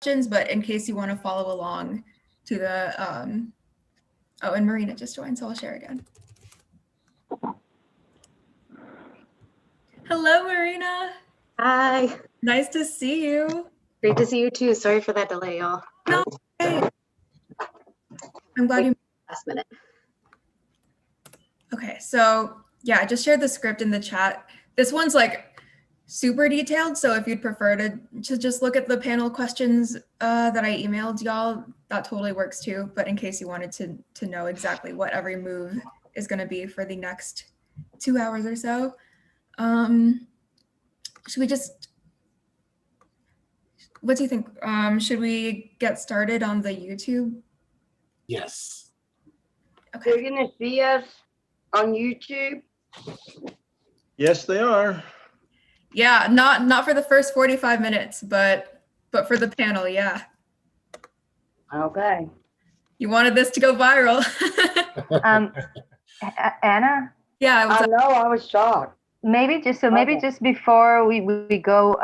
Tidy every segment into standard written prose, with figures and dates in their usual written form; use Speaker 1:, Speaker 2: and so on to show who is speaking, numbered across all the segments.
Speaker 1: questions, but in case you want to follow along to the, oh, and Marina just joined, so I'll share again. Hello, Marina.
Speaker 2: Hi.
Speaker 1: Nice to see you.
Speaker 2: Great to see you too. Sorry for that delay, y'all.
Speaker 1: No, hey. I'm glad you.
Speaker 2: Last minute.
Speaker 1: Okay, so yeah, I just shared the script in the chat. This one's like super detailed, so if you'd prefer to just look at the panel questions that I emailed y'all, that totally works too. But in case you wanted to know exactly what every move is going to be for the next 2 hours or so, should we just? What do you think? Should we get started on the YouTube?
Speaker 3: Yes.
Speaker 1: Okay.
Speaker 4: They're gonna see us on YouTube.
Speaker 5: Yes, they are.
Speaker 1: Yeah, not for the first 45 minutes, but for the panel, yeah.
Speaker 4: Okay.
Speaker 1: You wanted this to go viral.
Speaker 6: Anna?
Speaker 1: Yeah,
Speaker 4: I know, I was shocked.
Speaker 6: Maybe just
Speaker 4: Okay.
Speaker 6: just before we go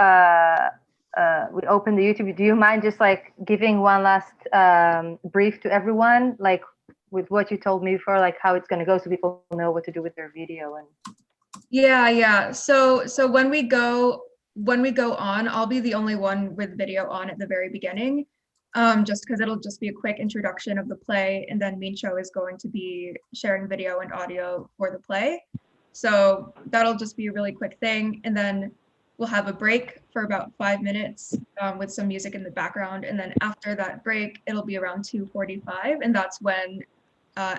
Speaker 6: we open the YouTube, do you mind just like giving one last brief to everyone, like with what you told me before, like how it's going to go, so people know what to do with their video? And
Speaker 1: yeah. So when we go on, I'll be the only one with video on at the very beginning, just because it'll just be a quick introduction of the play, and then Mincho is going to be sharing video and audio for the play. So that'll just be a really quick thing, and then we'll have a break for about 5 minutes with some music in the background, and then after that break, it'll be around 2:45, and that's when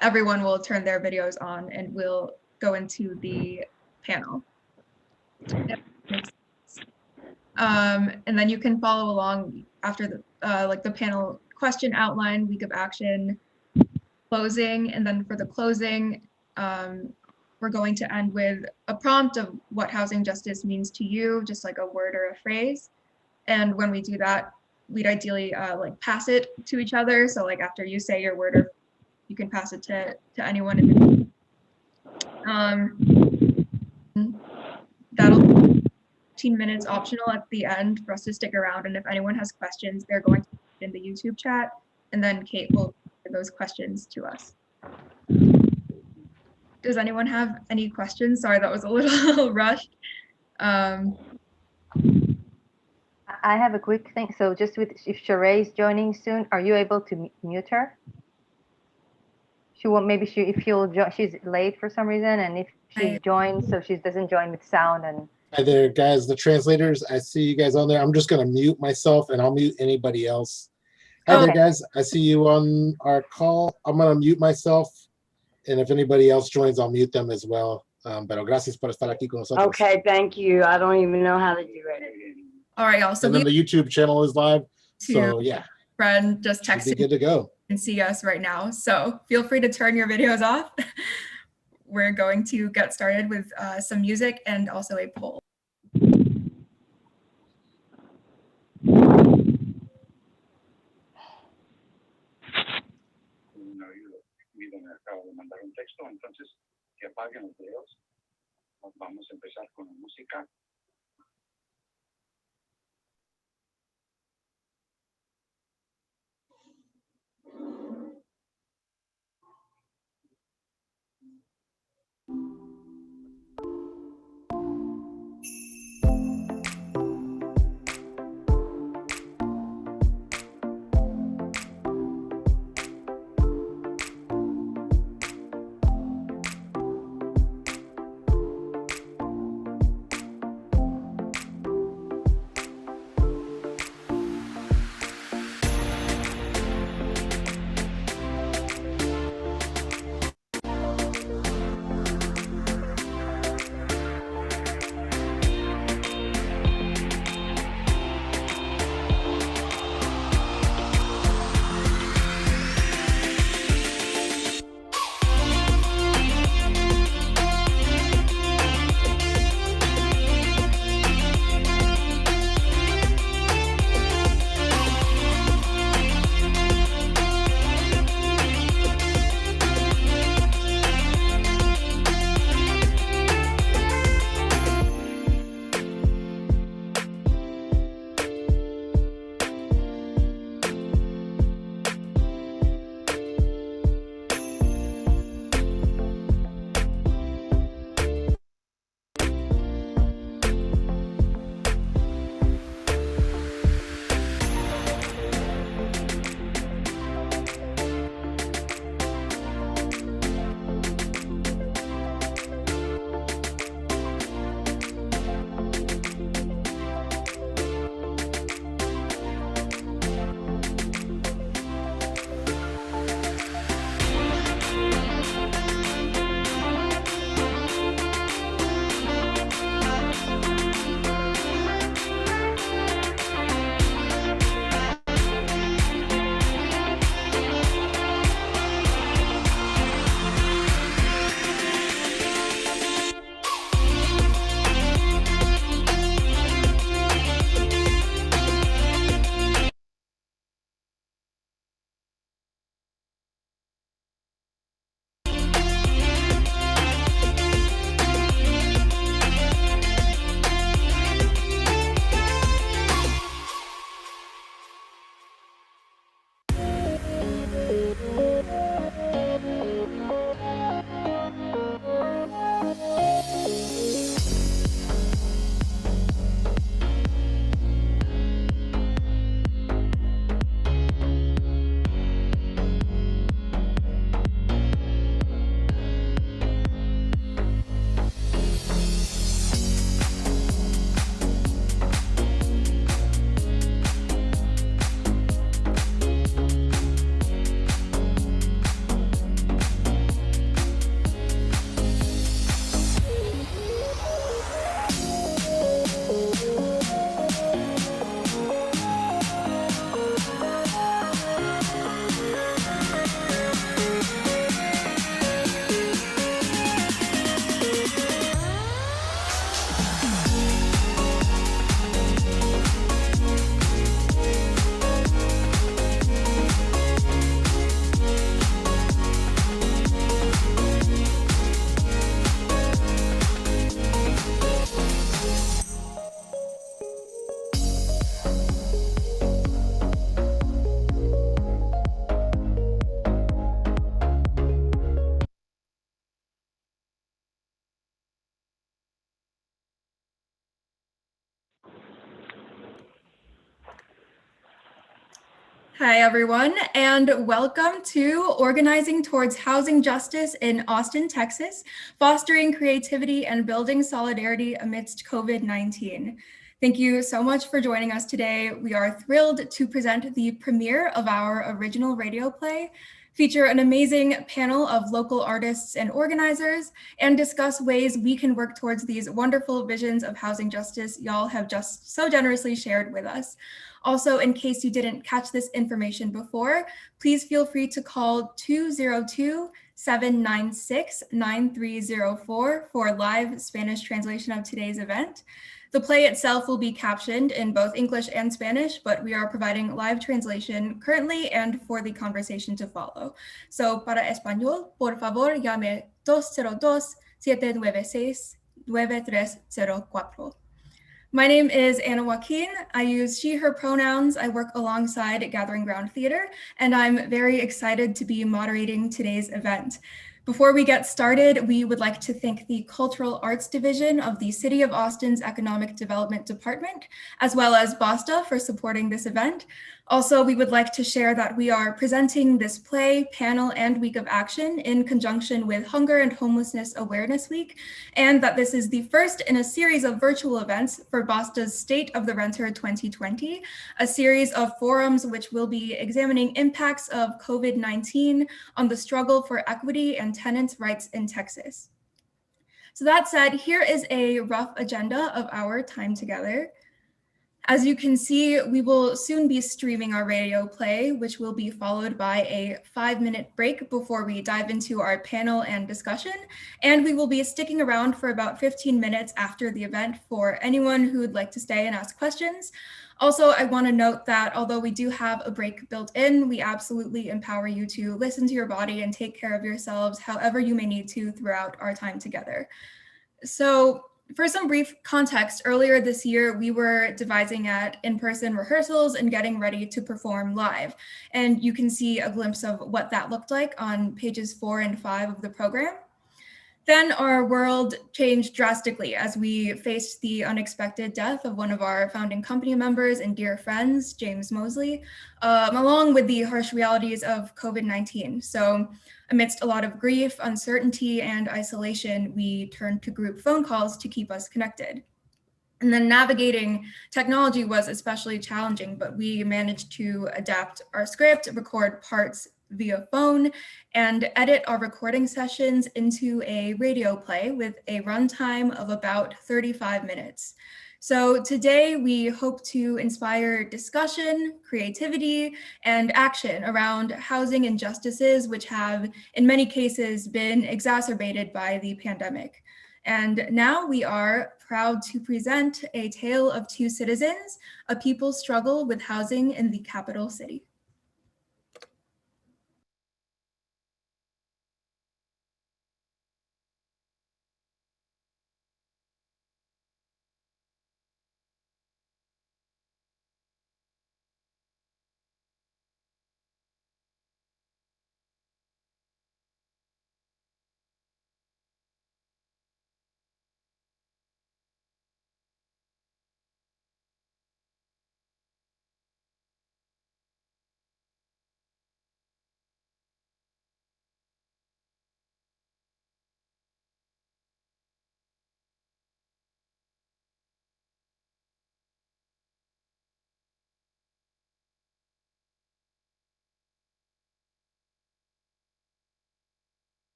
Speaker 1: everyone will turn their videos on, and we'll go into the panel. And then you can follow along after the like the panel question outline, week of action, closing, and then for the closing, we're going to end with a prompt of what housing justice means to you, just like a word or a phrase. And when we do that, we'd ideally like pass it to each other. So like after you say your word, or you can pass it to anyone in the room. That'll be 15 minutes optional at the end for us to stick around. And if anyone has questions, they're going to put in the YouTube chat, and then Kate will give those questions to us. Does anyone have any questions? Sorry, that was a little rushed.
Speaker 6: I have a quick thing. So just with, if Sheree is joining soon, are you able to mute her? She won't, maybe if she'll join, she's late for some reason, and if she joins, so she doesn't join with sound. And
Speaker 3: Hi there, guys, the translators. I see you guys on there. I'm just going to mute myself, and I'll mute anybody else. Hi there, guys. I see you on our call. I'm going to mute myself, and if anybody else joins, I'll mute them as well. Pero gracias por estar aquí con nosotros.
Speaker 4: Okay, thank you. I don't even know how to do it.
Speaker 1: All right, y'all. So
Speaker 3: and then the YouTube channel is live. So yeah,
Speaker 1: friend just texted.
Speaker 3: Good to go.
Speaker 1: And see us right now. So feel free to turn your videos off. We're going to get started with some music and also a poll.
Speaker 7: Vamos a empezar con la música.
Speaker 1: Hi, everyone, and welcome to Organizing Towards Housing Justice in Austin, Texas, Fostering Creativity and Building Solidarity Amidst COVID-19. Thank you so much for joining us today. We are thrilled to present the premiere of our original radio play, feature an amazing panel of local artists and organizers, and discuss ways we can work towards these wonderful visions of housing justice y'all have just so generously shared with us. Also, in case you didn't catch this information before, please feel free to call 202-796-9304 for live Spanish translation of today's event. The play itself will be captioned in both English and Spanish, but we are providing live translation currently and for the conversation to follow. So para español, por favor, llame 202-796-9304. My name is Anna Joaquin. I use she, her pronouns. I work alongside Gathering Ground Theater, and I'm very excited to be moderating today's event. Before we get started, we would like to thank the Cultural Arts Division of the City of Austin's Economic Development Department, as well as BASTA for supporting this event. Also, we would like to share that we are presenting this play, panel, and week of action in conjunction with Hunger and Homelessness Awareness Week, and that this is the first in a series of virtual events for BASTA's State of the Renter 2020, a series of forums which will be examining impacts of COVID-19 on the struggle for equity and tenants' rights in Texas. So that said, here is a rough agenda of our time together. As you can see, we will soon be streaming our radio play, which will be followed by a 5-minute break before we dive into our panel and discussion. And we will be sticking around for about 15 minutes after the event for anyone who would like to stay and ask questions. Also, I want to note that although we do have a break built in, we absolutely empower you to listen to your body and take care of yourselves however you may need to throughout our time together. So, for some brief context, earlier this year, we were devising at in-person rehearsals and getting ready to perform live. And you can see a glimpse of what that looked like on pages 4 and 5 of the program. Then our world changed drastically as we faced the unexpected death of one of our founding company members and dear friends, James Mosley, along with the harsh realities of COVID-19. So amidst a lot of grief, uncertainty, and isolation, we turned to group phone calls to keep us connected. And then navigating technology was especially challenging, but we managed to adapt our script, record parts via phone, and edit our recording sessions into a radio play with a runtime of about 35 minutes. So today we hope to inspire discussion, creativity, and action around housing injustices, which have in many cases been exacerbated by the pandemic. And now we are proud to present A Tale of Two Citizens, a people's struggle with housing in the capital city.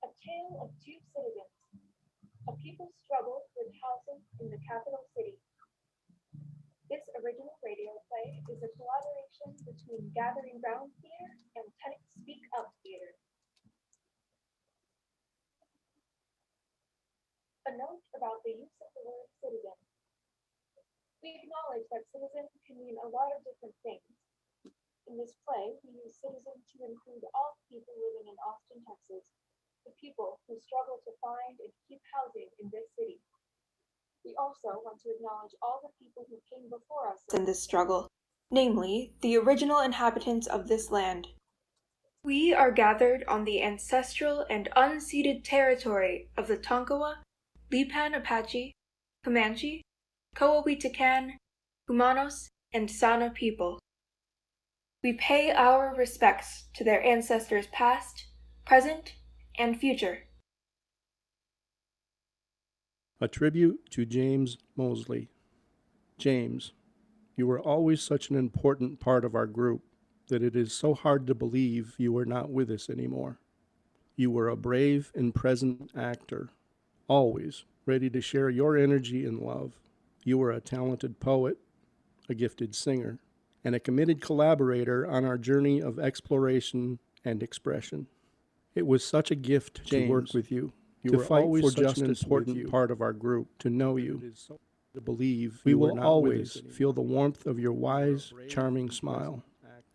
Speaker 8: A Tale of Two Citizens, a people's struggle with housing in the capital city. This original radio play is a collaboration between Gathering Ground Theater and Tenants Speak Up Theater. A note about the use of the word citizen. We acknowledge that citizen can mean a lot of different things. In this play, we use citizen to include all people living in Austin, Texas, the people who struggle to find and keep housing in this city. We also want to acknowledge all the people who came before us
Speaker 9: in this struggle, namely, the original inhabitants of this land. We are gathered on the ancestral and unceded territory of the Tonkawa, Lipan Apache, Comanche, Coahuiltecan, Humanos, and Sana people. We pay our respects to their ancestors past, present, and future.
Speaker 10: A tribute to James Mosley. James, you were always such an important part of our group that it is so hard to believe you are not with us anymore. You were a brave and present actor, always ready to share your energy and love. You were a talented poet, a gifted singer, and a committed collaborator on our journey of exploration and expression. It was such a gift to work with you, to fight for such an important part of our group, to know you, to believe we will always feel the warmth of your wise, charming smile.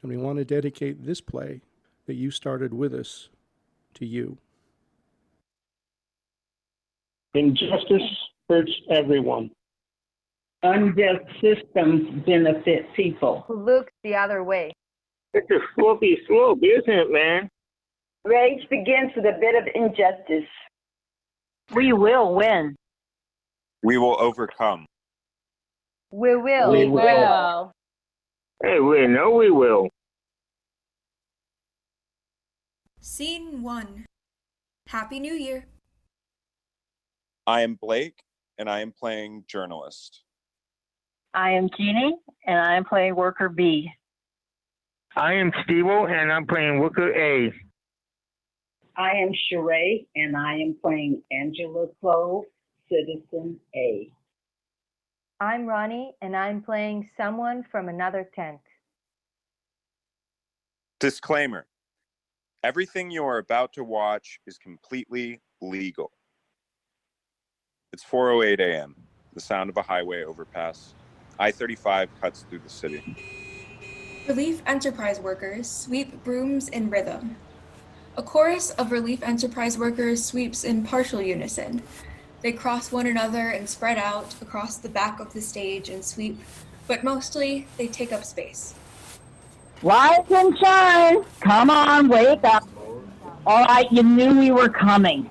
Speaker 10: And we want to dedicate this play that you started with us to you.
Speaker 11: Injustice hurts everyone.
Speaker 12: Unjust systems benefit people.
Speaker 6: Who looks the other way.
Speaker 11: It's a slippery slope, isn't it, man?
Speaker 4: Rage begins with a bit of injustice. We will win.
Speaker 13: We will overcome.
Speaker 6: We will.
Speaker 12: We will.
Speaker 11: Hey, we know we will.
Speaker 9: Scene 1. Happy New Year.
Speaker 13: I am Blake, and I am playing journalist.
Speaker 4: I am Jeannie, and I am playing worker B.
Speaker 11: I am Steve-O, and I'm playing worker A.
Speaker 12: I am Sheree, and I am playing Angela Clove, citizen A.
Speaker 6: I'm Ronnie, and I'm playing someone from another tent.
Speaker 13: Disclaimer. Everything you are about to watch is completely legal. It's 4:08 a.m. The sound of a highway overpass. I-35 cuts through the city.
Speaker 9: Relief Enterprise workers sweep brooms in rhythm. A chorus of Relief Enterprise workers sweeps in partial unison. They cross one another and spread out across the back of the stage and sweep, but mostly they take up space.
Speaker 4: Rise and shine. Come on, wake up. All right, you knew we were coming.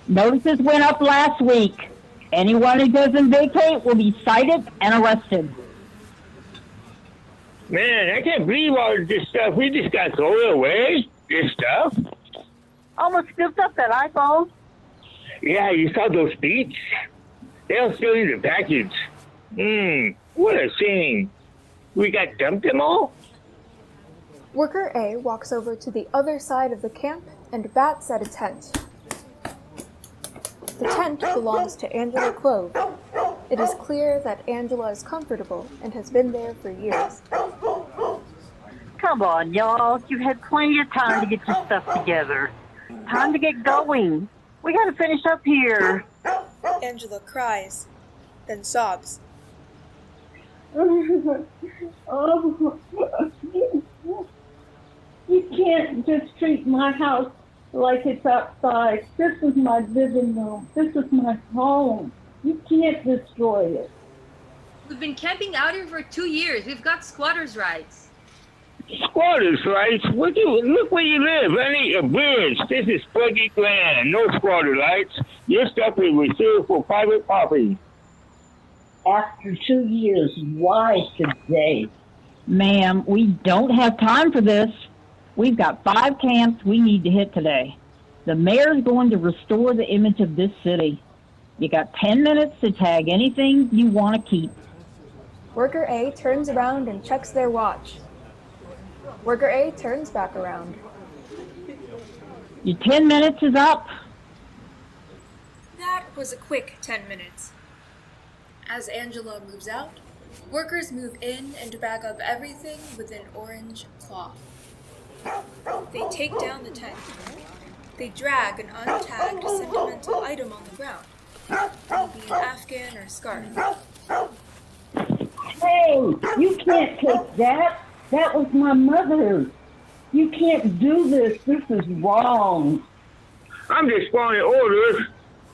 Speaker 4: Notices went up last week. Anyone who doesn't vacate will be cited and arrested.
Speaker 11: Man, I can't believe all this stuff. We just got thrown away. This stuff.
Speaker 4: Almost scooped up that iPhone.
Speaker 11: Yeah, you saw those beats? They're still in the package. What a shame. We got dumped them all?
Speaker 9: Worker A walks over to the other side of the camp and bats at a tent. The tent belongs to Angela Clove. It is clear that Angela is comfortable and has been there for years.
Speaker 4: Come on, y'all. You had plenty of time to get your stuff together. Time to get going. We gotta finish up here.
Speaker 9: Angela cries, then sobs.
Speaker 12: Oh, you can't just treat my house like it's outside. This is my living room. This is my home. You can't destroy it.
Speaker 14: We've been camping out here for 2 years. We've got squatters' rights.
Speaker 11: Squatters' rights? Look where you live. I need a bridge. This is public land. No squatter rights. Your stuff is reserved for private property.
Speaker 12: After 2 years, why today?
Speaker 4: Ma'am, we don't have time for this. We've got 5 camps we need to hit today. The mayor's going to restore the image of this city. You got 10 minutes to tag anything you want to keep.
Speaker 9: Worker A turns around and checks their watch. Worker A turns back around.
Speaker 4: Your 10 minutes is up.
Speaker 9: That was a quick 10 minutes. As Angela moves out, workers move in and bag up everything with an orange cloth. They take down the tent. They drag an untagged sentimental item on the ground, maybe an Afghan or scarf.
Speaker 12: Hey, you can't take that. That was my mother's. You can't do this. This is wrong.
Speaker 11: I'm just following orders.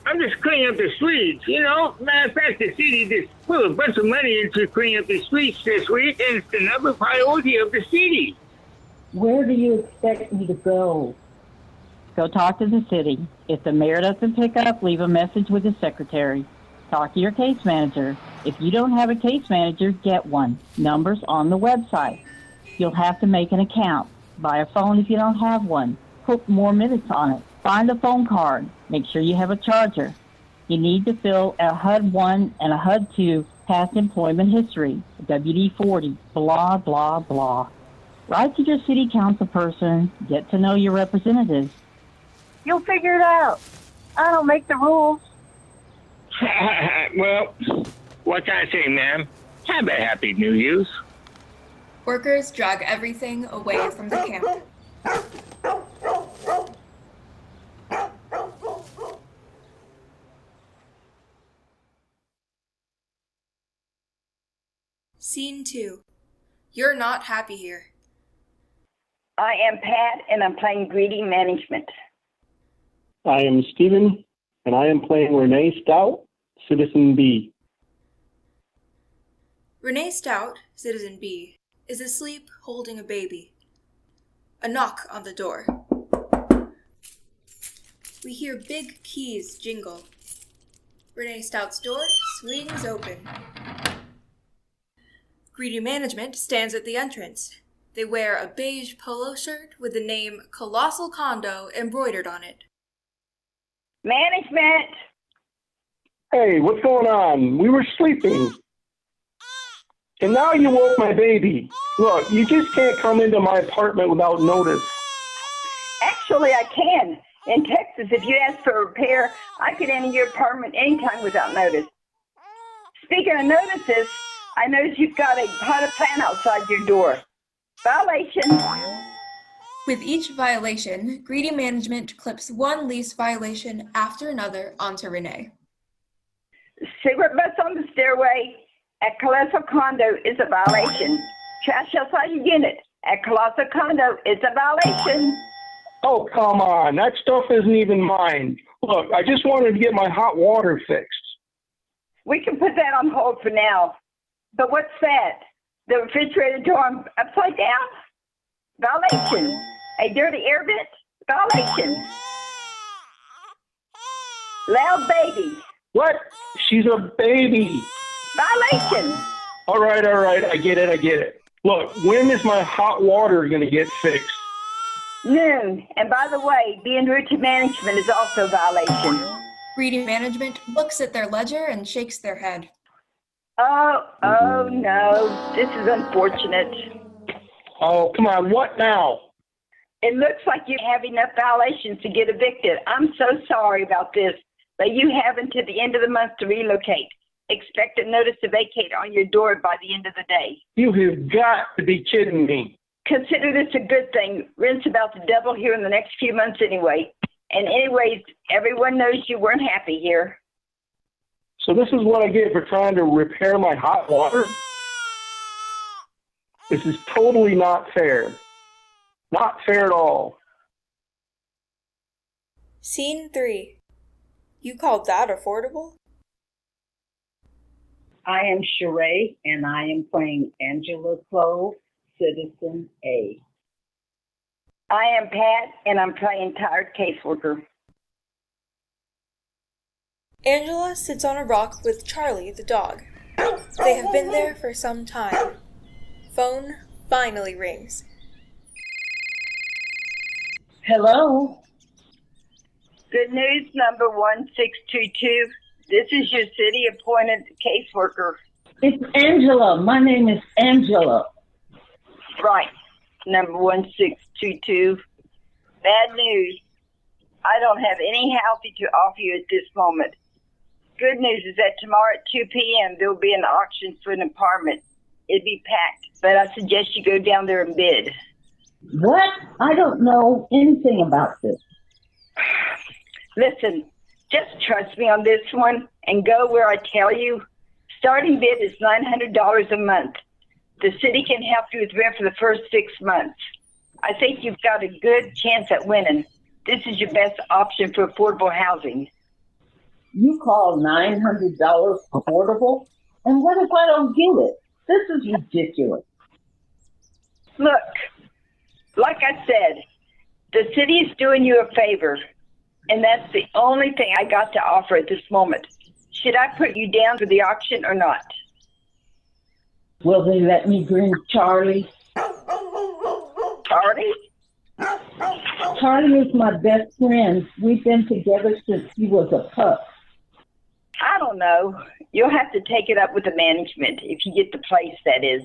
Speaker 11: I'm just cleaning up the streets, you know? Matter of fact, the city just put a bunch of money into cleaning up the streets this week, and it's the number priority of the city.
Speaker 12: Where do you expect me to go?
Speaker 4: Go talk to the city. If the mayor doesn't pick up, leave a message with the secretary. Talk to your case manager. If you don't have a case manager, get one. Numbers on the website. You'll have to make an account. Buy a phone if you don't have one. Put more minutes on it. Find a phone card. Make sure you have a charger. You need to fill a HUD-1 and a HUD-2 past employment history, WD-40, blah, blah, blah. Write to your city council person. Get to know your representatives.
Speaker 12: You'll figure it out. I don't make the rules.
Speaker 11: Well, what can I say, ma'am? Have a happy New Year's.
Speaker 9: Workers drag everything away from the camp. Scene 2. You're not happy here.
Speaker 15: I am Pat, and I'm playing greedy management.
Speaker 16: I am Stephen, and I am playing Renee Stout, Citizen B.
Speaker 9: Renee Stout, Citizen B, is asleep holding a baby. A knock on the door. We hear big keys jingle. Renee Stout's door swings open. Greedy Management stands at the entrance. They wear a beige polo shirt with the name Colossal Condo embroidered on it.
Speaker 15: Management!
Speaker 16: Hey, what's going on? We were sleeping. And now you woke my baby. Look, you just can't come into my apartment without notice.
Speaker 15: Actually, I can. In Texas, if you ask for a repair, I can enter your apartment anytime without notice. Speaking of notices, I notice you've got a potted plant outside your door. Violation.
Speaker 9: With each violation, Greedy Management clips one lease violation after another onto Renee.
Speaker 15: Cigarette butts on the stairway at Colossal Condo is a violation. Trash outside your unit at Colossal Condo is a violation.
Speaker 16: Oh, come on. That stuff isn't even mine. Look, I just wanted to get my hot water fixed.
Speaker 15: We can put that on hold for now. But what's that? The refrigerator door upside down? Violation. A dirty air vent? Violation. Loud baby.
Speaker 16: What? She's a baby.
Speaker 15: Violation.
Speaker 16: All right. I get it. Look, when is my hot water going to get fixed?
Speaker 15: Noon. And by the way, being rude to management is also a violation.
Speaker 9: Greedy Management looks at their ledger and shakes their head.
Speaker 15: Oh no, this is unfortunate.
Speaker 16: Oh, come on, what now?
Speaker 15: It looks like you have enough violations to get evicted. I'm so sorry about this, but you have until the end of the month to relocate. Expect a notice to vacate on your door by the end of the day.
Speaker 16: You have got to be kidding me.
Speaker 15: Consider this a good thing. Rent's about to double here in the next few months anyway. And anyways, everyone knows you weren't happy here.
Speaker 16: So this is what I get for trying to repair my hot water? This is totally not fair. Not fair at all.
Speaker 9: Scene 3. You called that affordable?
Speaker 17: I am Sheree, and I am playing Angela Clove, Citizen A.
Speaker 15: I am Pat, and I'm playing Tired Caseworker.
Speaker 9: Angela sits on a rock with Charlie, the dog. They have been there for some time. Phone finally rings.
Speaker 17: Hello?
Speaker 15: Good news, number 1622. This is your city-appointed caseworker.
Speaker 12: It's Angela. My name is Angela.
Speaker 15: Right, number 1622. Bad news. I don't have any housing to offer you at this moment. Good news is that tomorrow at 2 p.m. there will be an auction for an apartment. It'd be packed, but I suggest you go down there and bid.
Speaker 12: What? I don't know anything about this.
Speaker 15: Listen, just trust me on this one and go where I tell you. Starting bid is $900 a month. The city can help you with rent for the first 6 months. I think you've got a good chance at winning. This is your best option for affordable housing.
Speaker 17: You call $900 affordable? And what if I don't get it? This is ridiculous.
Speaker 15: Look, like I said, the city is doing you a favor, and that's the only thing I got to offer at this moment. Should I put you down for the auction or not?
Speaker 17: Will they let me bring Charlie?
Speaker 15: Charlie?
Speaker 17: Charlie is my best friend. We've been together since he was a pup.
Speaker 15: I don't know. You'll have to take it up with the management if you get the place, that is.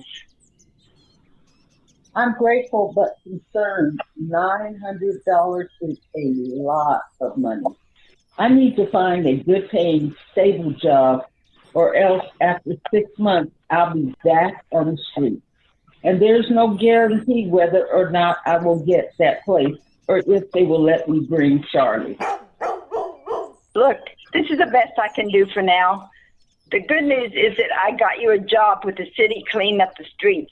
Speaker 17: I'm grateful but concerned. $900 is a lot of money. I need to find a good paying, stable job, or else after 6 months, I'll be back on the street. And there's no guarantee whether or not I will get that place or if they will let me bring Charlie.
Speaker 15: Look, this is the best I can do for now. The good news is that I got you a job with the city cleaning up the streets.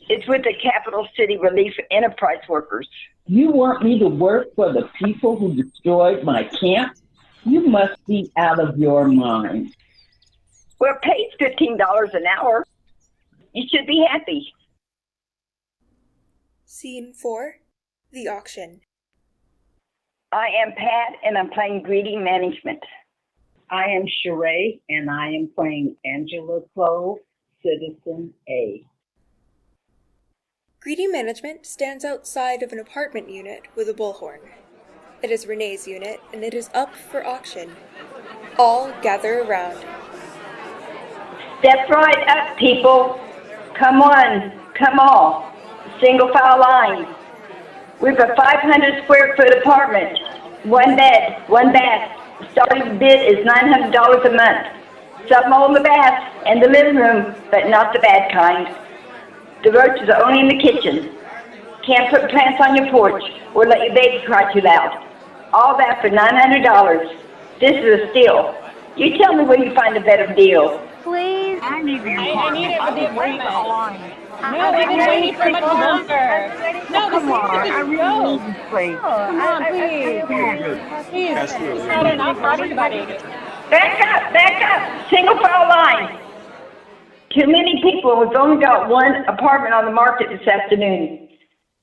Speaker 15: It's with the Capital City Relief Enterprise workers.
Speaker 17: You want me to work for the people who destroyed my camp? You must be out of your mind.
Speaker 15: We're paid $15 an hour. You should be happy.
Speaker 9: Scene 4, the auction.
Speaker 15: I am Pat, and I'm playing Greedy Management.
Speaker 17: I am Sheree, and I am playing Angela Clove, Citizen A.
Speaker 9: Greedy Management stands outside of an apartment unit with a bullhorn. It is Renee's unit, and it is up for auction. All gather around.
Speaker 15: Step right up, people. Come on, come all. Single file line. We have a 500 square foot apartment. 1 bed, 1 bath. Starting bid is $900 a month. Some on the bath and the living room, but not the bad kind. The roaches are only in the kitchen. Can't put plants on your porch or let your baby cry too loud. All that for $900. This is a steal. You tell me where you find a better deal.
Speaker 6: Please.
Speaker 18: I need the apartment.
Speaker 6: I need it for the
Speaker 18: apartment.
Speaker 6: No, we've been waiting for much longer.
Speaker 18: No, come on. I really need this place.
Speaker 6: Come on, please.
Speaker 18: Please.
Speaker 6: It's not enough for everybody.
Speaker 15: Back up. Single file line. Too many people. We've only got one apartment on the market this afternoon.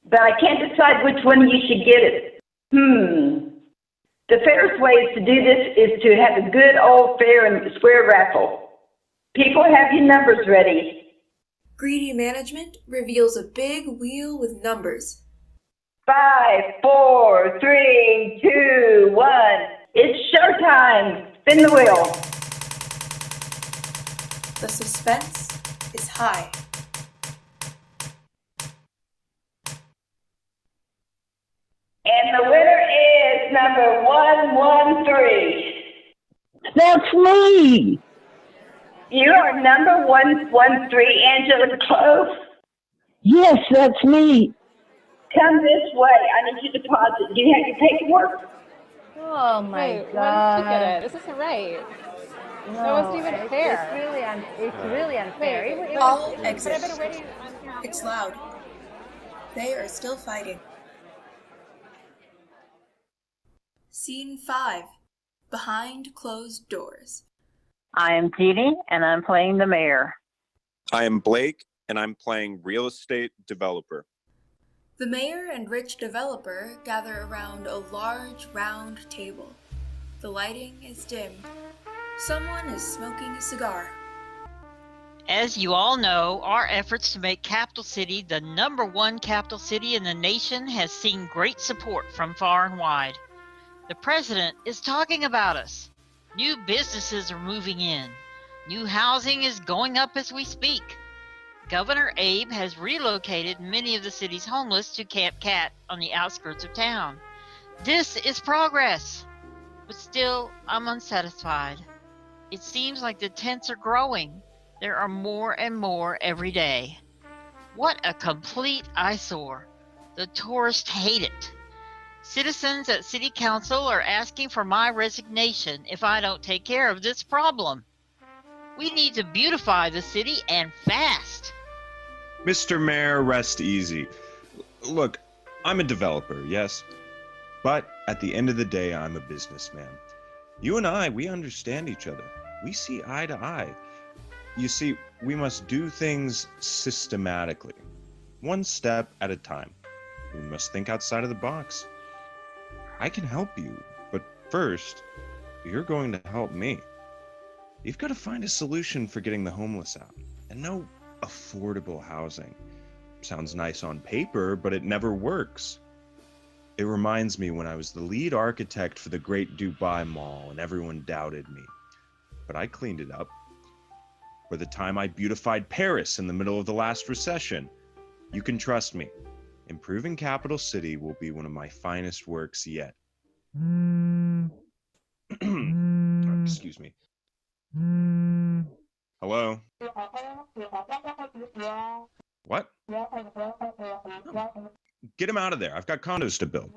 Speaker 15: But I can't decide which one you should get it. The fairest way to do this is to have a good old fair and square raffle. People, have your numbers ready.
Speaker 9: Greedy Management reveals a big wheel with numbers.
Speaker 15: 5, 4, 3, 2, 1. It's showtime. Spin the wheel.
Speaker 9: The suspense is high.
Speaker 15: And the winner is number 113.
Speaker 17: That's me.
Speaker 15: You are number 113, Angela Clove.
Speaker 17: Yes, that's me.
Speaker 15: Come this way. I need your deposit. Do you have your paperwork?
Speaker 6: Oh my
Speaker 18: Wait,
Speaker 6: God.
Speaker 18: look at it. This isn't right.
Speaker 6: No,
Speaker 18: That wasn't even fair.
Speaker 6: It's really unfair.
Speaker 18: Wait,
Speaker 9: All
Speaker 18: but
Speaker 9: exit.
Speaker 18: I've been waiting.
Speaker 9: It's loud. They are still fighting. Scene 5, behind closed doors.
Speaker 4: I am Jeannie, and I'm playing the mayor.
Speaker 13: I am Blake, and I'm playing real estate developer.
Speaker 9: The mayor and rich developer gather around a large round table. The lighting is dim. Someone is smoking a cigar.
Speaker 19: As you all know, our efforts to make Capital City the #1 capital city in the nation has seen great support from far and wide. The president is talking about us. New businesses are moving in. New housing is going up as we speak. Governor Abe has relocated many of the city's homeless to Camp Cat on the outskirts of town. This is progress. But still, I'm unsatisfied. It seems like the tents are growing. There are more and more every day. What a complete eyesore. The tourists hate it. Citizens at City Council are asking for my resignation if I don't take care of this problem. We need to beautify the city and fast.
Speaker 20: Mr. Mayor, rest easy. Look, I'm a developer, yes, but at the end of the day, I'm a businessman. You and I, we understand each other. We see eye to eye. You see, we must do things systematically, one step at a time. We must think outside of the box. I can help you, but first, you're going to help me. You've got to find a solution for getting the homeless out. And no affordable housing. Sounds nice on paper, but it never works. It reminds me when I was the lead architect for the Great Dubai Mall and everyone doubted me. But I cleaned it up. Or the time I beautified Paris in the middle of the last recession. You can trust me. Improving Capital City will be one of my finest works yet. Excuse me. Hello? What? Get him out of there. I've got condos to build.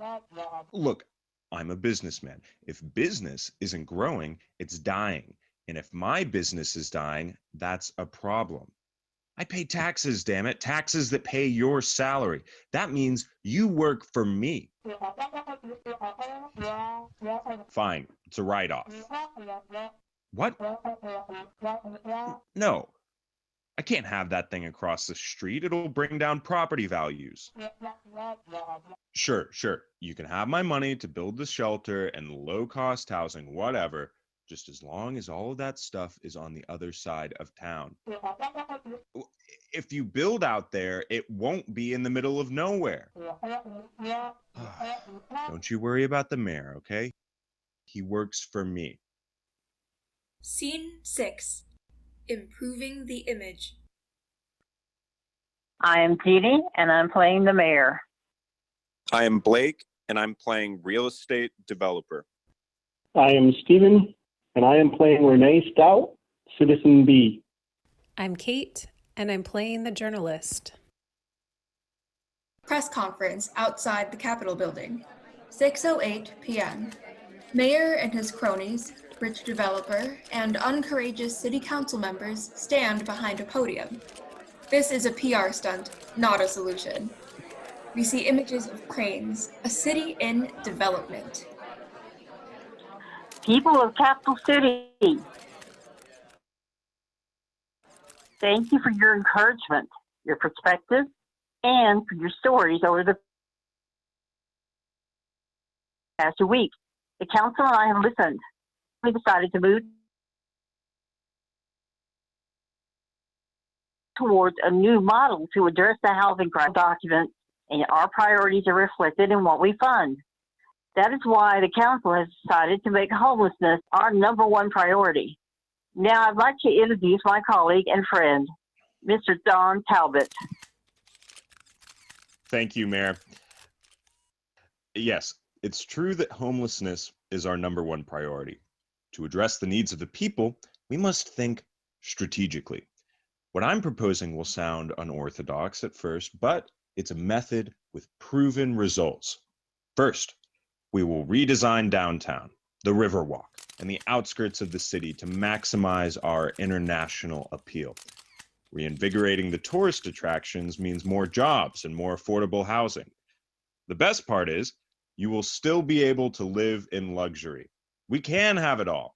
Speaker 20: Look, I'm a businessman. If business isn't growing, it's dying. And if my business is dying, that's a problem. I pay taxes, damn it. Taxes that pay your salary. That means you work for me. Fine, it's a write-off. What? No, I can't have that thing across the street. It'll bring down property values. Sure, you can have my money to build the shelter and low-cost housing, whatever, just as long as all of that stuff is on the other side of town. If you build out there, it won't be in the middle of nowhere. Don't you worry about the mayor, okay? He works for me.
Speaker 9: Scene 6. Improving the image.
Speaker 21: I am Jeannie, and I'm playing the mayor.
Speaker 13: I am Blake, and I'm playing real estate developer.
Speaker 16: I am Stephen, and I am playing Renee Stout, Citizen B.
Speaker 22: I'm Kate, and I'm playing the journalist.
Speaker 1: Press conference outside the Capitol building. 6:08 p.m. Mayor and his cronies, rich developer, and uncourageous city council members stand behind a podium. This is a PR stunt, not a solution. We see images of cranes, a city in development.
Speaker 21: People of Capital City, thank you for your encouragement, your perspective, and for your stories over the past week. The council and I have listened. We decided to move towards a new model to address the housing crisis document, and our priorities are reflected in what we fund. That is why the council has decided to make homelessness our #1 priority. Now I'd like to introduce my colleague and friend, Mr. Don Talbot.
Speaker 20: Thank you, Mayor. Yes, it's true that homelessness is our #1 priority. To address the needs of the people, we must think strategically. What I'm proposing will sound unorthodox at first, but it's a method with proven results. First, we will redesign downtown, the Riverwalk, and the outskirts of the city to maximize our international appeal. Reinvigorating the tourist attractions means more jobs and more affordable housing. The best part is, you will still be able to live in luxury. We can have it all.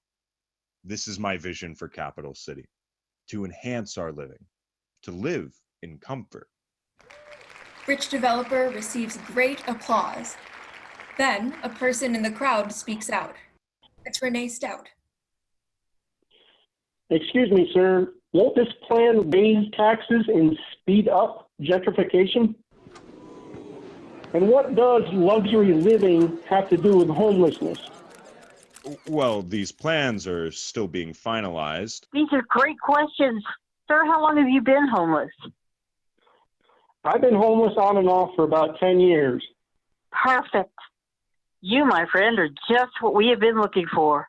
Speaker 20: This is my vision for Capital City, to enhance our living, to live in comfort.
Speaker 1: Rich developer receives great applause. Then a person in the crowd speaks out. It's Renee Stout.
Speaker 16: Excuse me, sir. Won't this plan raise taxes and speed up gentrification? And what does luxury living have to do with homelessness?
Speaker 20: Well, these plans are still being finalized.
Speaker 21: These are great questions. Sir, how long have you been homeless?
Speaker 16: I've been homeless on and off for about 10 years.
Speaker 21: Perfect. You, my friend, are just what we have been looking for.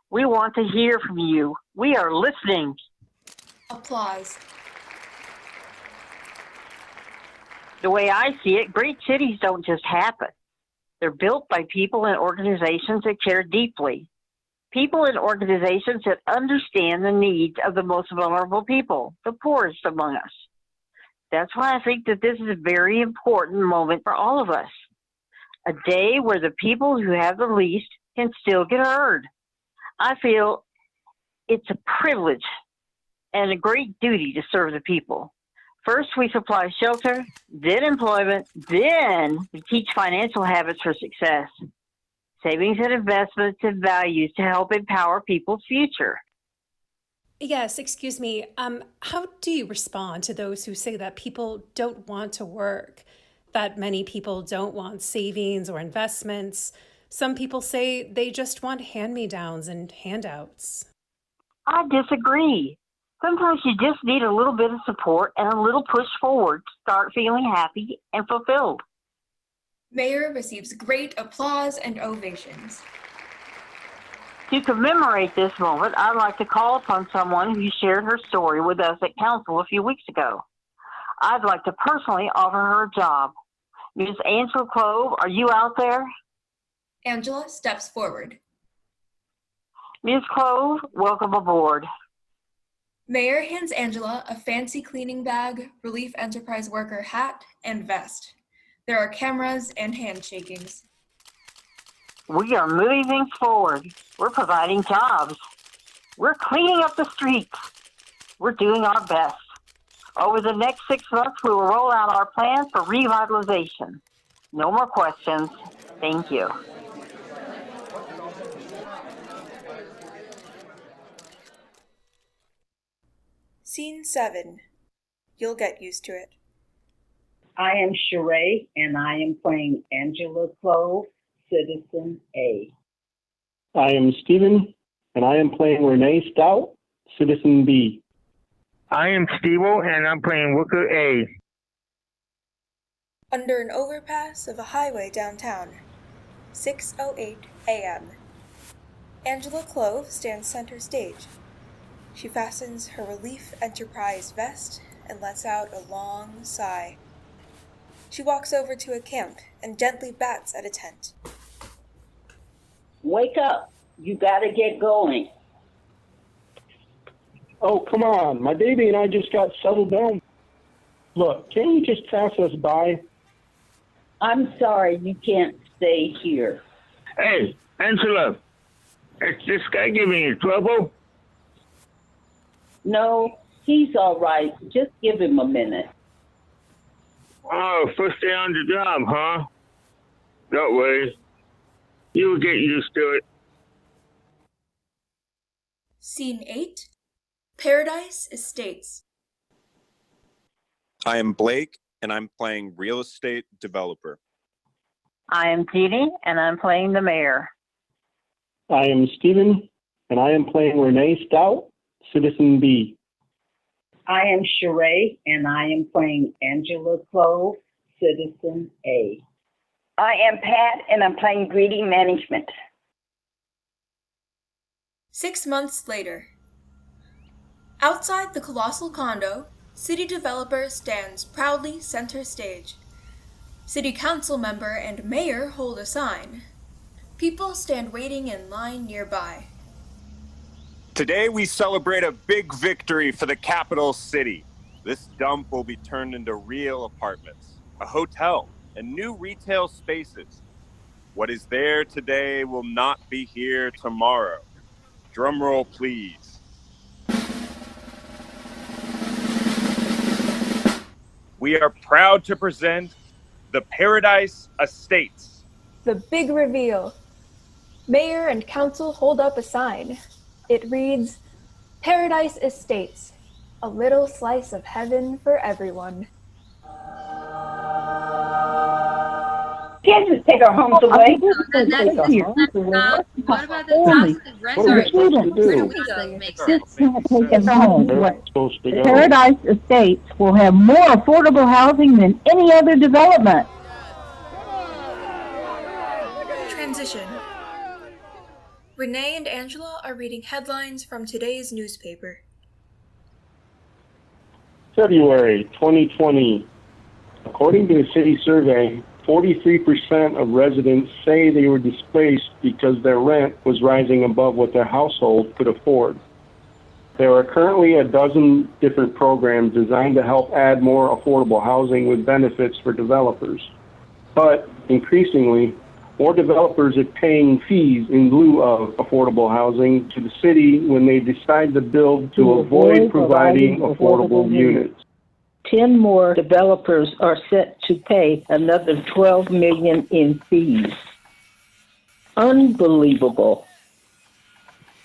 Speaker 21: We want to hear from you. We are listening.
Speaker 1: Applause.
Speaker 21: The way I see it, great cities don't just happen. They're built by people and organizations that care deeply. People and organizations that understand the needs of the most vulnerable people, the poorest among us. That's why I think that this is a very important moment for all of us. A day where the people who have the least can still get heard. I feel it's a privilege and a great duty to serve the people. First, we supply shelter, then employment, then we teach financial habits for success, savings and investments and values to help empower people's future.
Speaker 22: Yes, excuse me. How do you respond to those who say that people don't want to work, that many people don't want savings or investments? Some people say they just want hand-me-downs and handouts.
Speaker 21: I disagree. Sometimes you just need a little bit of support and a little push forward to start feeling happy and fulfilled.
Speaker 9: Mayor receives great applause and ovations.
Speaker 21: To commemorate this moment, I'd like to call upon someone who shared her story with us at council a few weeks ago. I'd like to personally offer her a job. Ms. Angela Clove, are you out there?
Speaker 9: Angela steps forward.
Speaker 21: Ms. Clove, welcome aboard.
Speaker 9: Mayor hands Angela a fancy cleaning bag, Relief Enterprise worker hat, and vest. There are cameras and handshakings.
Speaker 21: We are moving things forward. We're providing jobs. We're cleaning up the streets. We're doing our best. Over the next 6 months, we will roll out our plans for revitalization. No more questions. Thank you.
Speaker 9: Scene 7. You'll get used to it.
Speaker 17: I am Sheree, and I am playing Angela Clove, Citizen A.
Speaker 16: I am Stephen, and I am playing Renee Stout, Citizen B.
Speaker 11: I am Steve-O, and I'm playing Worker A.
Speaker 9: Under an overpass of a highway downtown, 6:08 a.m. Angela Clove stands center stage. She fastens her Relief Enterprise vest and lets out a long sigh. She walks over to a camp and gently bats at a tent.
Speaker 17: Wake up. You gotta get going.
Speaker 16: Oh, come on. My baby and I just got settled down. Look, can't you just pass us by?
Speaker 17: I'm sorry you can't stay here.
Speaker 11: Hey, Angela, is this guy giving you trouble?
Speaker 17: No, he's all right. Just give him a minute.
Speaker 11: Oh, first day on the job, huh? Don't worry. You'll get used to it.
Speaker 9: Scene 8. Paradise Estates.
Speaker 13: I am Blake, and I'm playing real estate developer.
Speaker 21: I am Jeannie, and I'm playing the mayor.
Speaker 16: I am Stephen, and I am playing Renee Stout, Citizen B.
Speaker 17: I am Sheree, and I am playing Angela Clove, Citizen A.
Speaker 15: I am Pat, and I'm playing Greedy Management.
Speaker 9: 6 months later. Outside the colossal condo, city developer stands proudly center stage. City council member and mayor hold a sign. People stand waiting in line nearby.
Speaker 13: Today we celebrate a big victory for the capital city. This dump will be turned into real apartments, a hotel, and new retail spaces. What is there today will not be here tomorrow. Drum roll, please. We are proud to present the Paradise Estates.
Speaker 8: The big reveal. Mayor and council hold up a sign. It reads, Paradise Estates, a little slice of heaven for everyone.
Speaker 17: Can't just take our homes away.
Speaker 14: What about the taxes and rent? Where do we go? Makes sense.
Speaker 4: Paradise Estates will have more affordable housing than any other development.
Speaker 9: Transition. Renee and Angela are reading headlines from today's newspaper.
Speaker 16: February 2020. According to a city survey, 43% of residents say they were displaced because their rent was rising above what their household could afford. There are currently a dozen different programs designed to help add more affordable housing with benefits for developers. But increasingly, More developers are paying fees in lieu of affordable housing to the city when they decide to build to avoid providing affordable units.
Speaker 17: 10 more developers are set to pay another $12 million in fees. Unbelievable.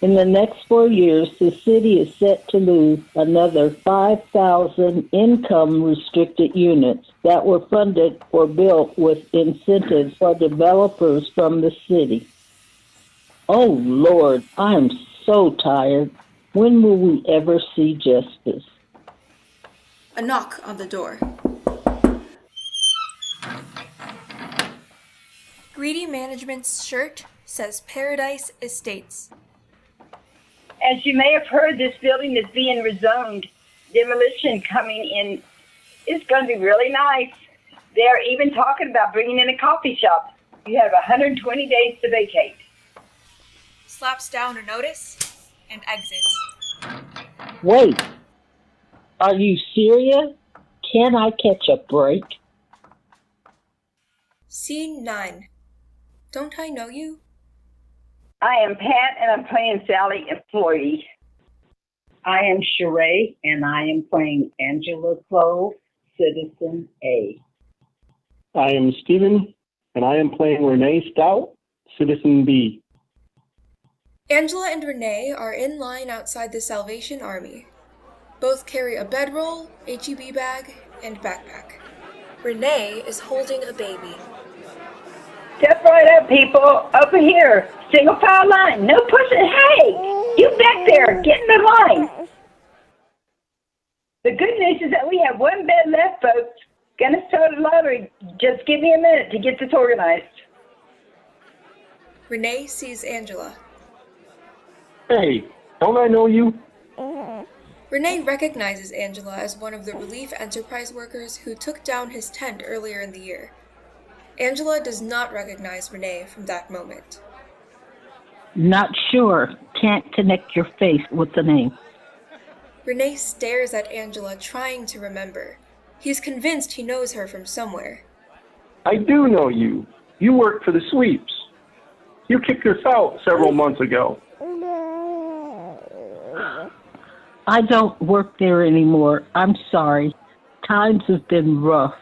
Speaker 17: In the next 4 years, the city is set to lose another 5,000 income-restricted units that were funded or built with incentives for developers from the city. Oh, Lord, I am so tired. When will we ever see justice?
Speaker 9: A knock on the door. Greedy Management's shirt says Paradise Estates.
Speaker 15: As you may have heard, this building is being rezoned. Demolition coming in is going to be really nice. They're even talking about bringing in a coffee shop. You have 120 days to vacate.
Speaker 9: Slaps down a notice and exits.
Speaker 17: Wait, are you serious? Can I catch a break?
Speaker 9: Scene 9. Don't I know you?
Speaker 15: I am Pat, and I'm playing Sally, employee.
Speaker 17: I am Sheree, and I am playing Angela Clove, Citizen A.
Speaker 16: I am Stephen, and I am playing Renee Stout, Citizen B.
Speaker 9: Angela and Renee are in line outside the Salvation Army. Both carry a bedroll, HEB bag, and backpack. Renee is holding a baby.
Speaker 15: Step right up, people. Over here. Single file line. No pushing. Hey, you back there. Get in the line. The good news is that we have one bed left, folks. Gonna start a lottery. Just give me a minute to get this organized.
Speaker 9: Renee sees Angela.
Speaker 16: Hey, don't I know you?
Speaker 9: Renee recognizes Angela as one of the Relief Enterprise workers who took down his tent earlier in the year. Angela does not recognize Renee from that moment.
Speaker 17: Not sure. Can't connect your face with the name.
Speaker 9: Renee stares at Angela, trying to remember. He's convinced he knows her from somewhere.
Speaker 16: I do know you. You work for the sweeps. You kicked us out several months ago.
Speaker 17: I don't work there anymore. I'm sorry. Times have been rough.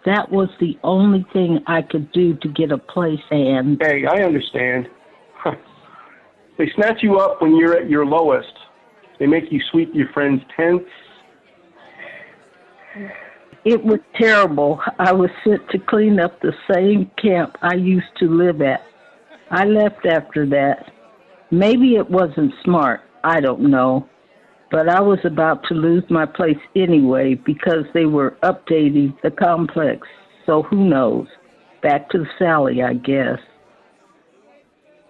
Speaker 17: That was the only thing I could do to get a place, and...
Speaker 16: Hey, I understand. They snatch you up when you're at your lowest. They make you sweep your friends' tents.
Speaker 17: It was terrible. I was sent to clean up the same camp I used to live at. I left after that. Maybe it wasn't smart. I don't know. But I was about to lose my place anyway because they were updating the complex. So who knows? Back to Sally, I guess.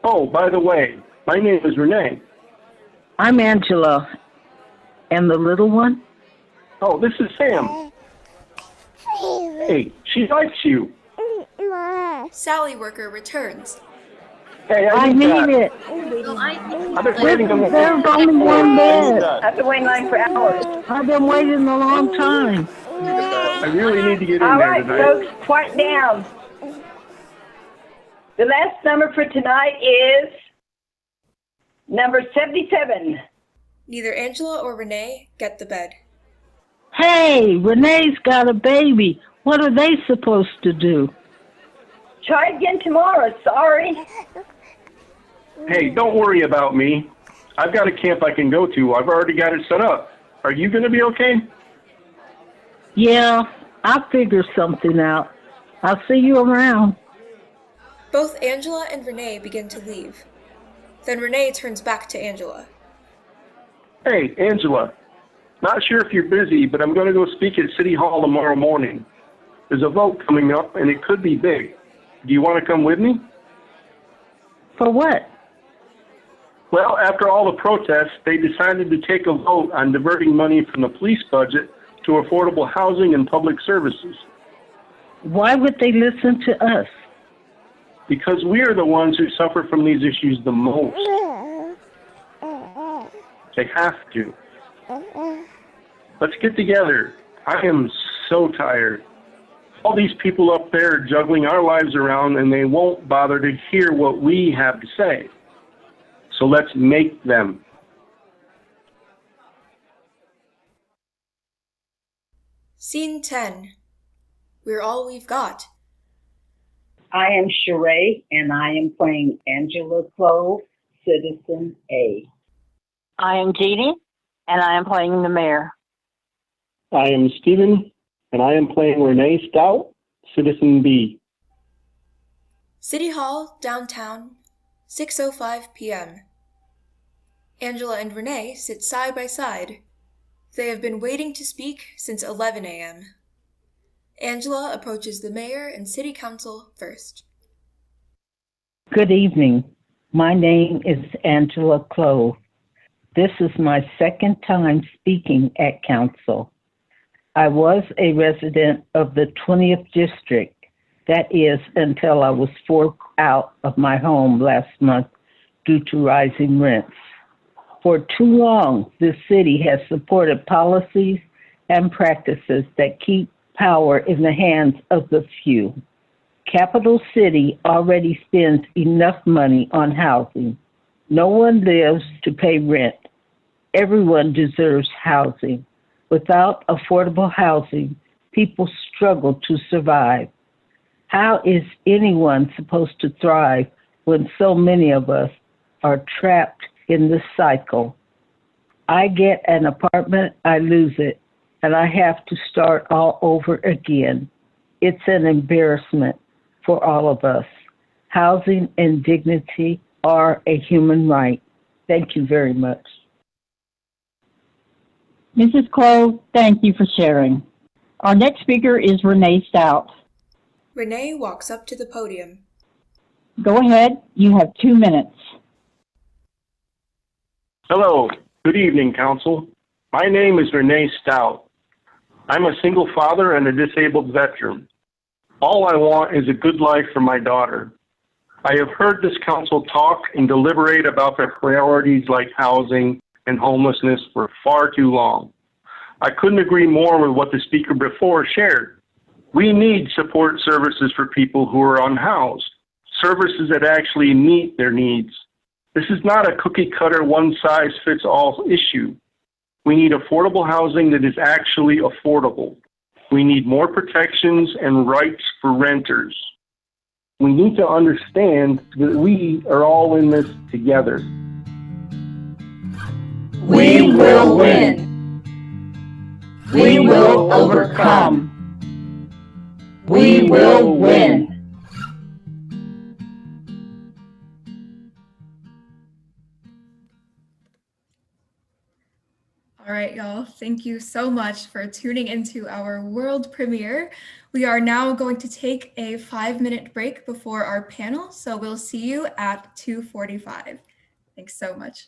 Speaker 16: Oh, by the way, my name is Renee.
Speaker 17: I'm Angela. And the little one?
Speaker 16: Oh, this is Sam. Hey, she likes you.
Speaker 9: Sally worker returns.
Speaker 16: Hey,
Speaker 17: I need it.
Speaker 16: I've been waiting on
Speaker 17: There's only one bed.
Speaker 15: I've been waiting line for hours.
Speaker 17: I've been waiting a long time.
Speaker 16: I really need to get in
Speaker 15: All
Speaker 16: there
Speaker 15: right,
Speaker 16: tonight.
Speaker 15: folks, quiet down. The last number for tonight is number 77.
Speaker 9: Neither Angela or Renee get the bed.
Speaker 17: Hey, Renee's got a baby. What are they supposed to do?
Speaker 15: Try again tomorrow. Sorry.
Speaker 16: Hey, don't worry about me. I've got a camp I can go to. I've already got it set up. Are you going to be okay?
Speaker 17: Yeah, I'll figure something out. I'll see you around.
Speaker 9: Both Angela and Renee begin to leave. Then Renee turns back to Angela.
Speaker 16: Hey, Angela. Not sure if you're busy, but I'm going to go speak at City Hall tomorrow morning. There's a vote coming up, and it could be big. Do you want to come with me?
Speaker 17: For what?
Speaker 16: Well, after all the protests, they decided to take a vote on diverting money from the police budget to affordable housing and public services.
Speaker 17: Why would they listen to us?
Speaker 16: Because we are the ones who suffer from these issues the most. They have to. Let's get together. I am so tired. All these people up there are juggling our lives around and they won't bother to hear what we have to say. So let's make them.
Speaker 9: Scene 10. We're all we've got.
Speaker 17: I am Sheree, and I am playing Angela Clove, Citizen A.
Speaker 21: I am Jeannie, and I am playing the mayor.
Speaker 16: I am Stephen, and I am playing Renee Stout, Citizen B.
Speaker 9: City Hall, downtown, 6:05 p.m. Angela and Renee sit side by side. They have been waiting to speak since 11 a.m. Angela approaches the mayor and city council first.
Speaker 17: Good evening. My name is Angela Clove. This is my second time speaking at council. I was a resident of the 20th district, that is until I was forced out of my home last month due to rising rents. For too long, the city has supported policies and practices that keep power in the hands of the few. Capital City already spends enough money on housing. No one lives to pay rent. Everyone deserves housing. Without affordable housing, people struggle to survive. How is anyone supposed to thrive when so many of us are trapped in the cycle? I get an apartment, I lose it, and I have to start all over again. It's an embarrassment for all of us. Housing and dignity are a human right. Thank you very much.
Speaker 4: Mrs. Clove, thank you for sharing. Our next speaker is Renee Stout.
Speaker 9: Renee walks up to the podium.
Speaker 4: Go ahead, you have 2 minutes.
Speaker 16: Hello, good evening, Council. My name is Renee Stout. I'm a single father and a disabled veteran. All I want is a good life for my daughter. I have heard this council talk and deliberate about their priorities like housing and homelessness for far too long. I couldn't agree more with what the speaker before shared. We need support services for people who are unhoused, services that actually meet their needs. This is not a cookie-cutter, one-size-fits-all issue. We need affordable housing that is actually affordable. We need more protections and rights for renters. We need to understand that we are all in this together.
Speaker 17: We will win. We will overcome. We will win.
Speaker 1: All right, y'all. Thank you so much for tuning into our world premiere. We are now going to take a 5-minute break before our panel, so we'll see you at 2:45. Thanks so much.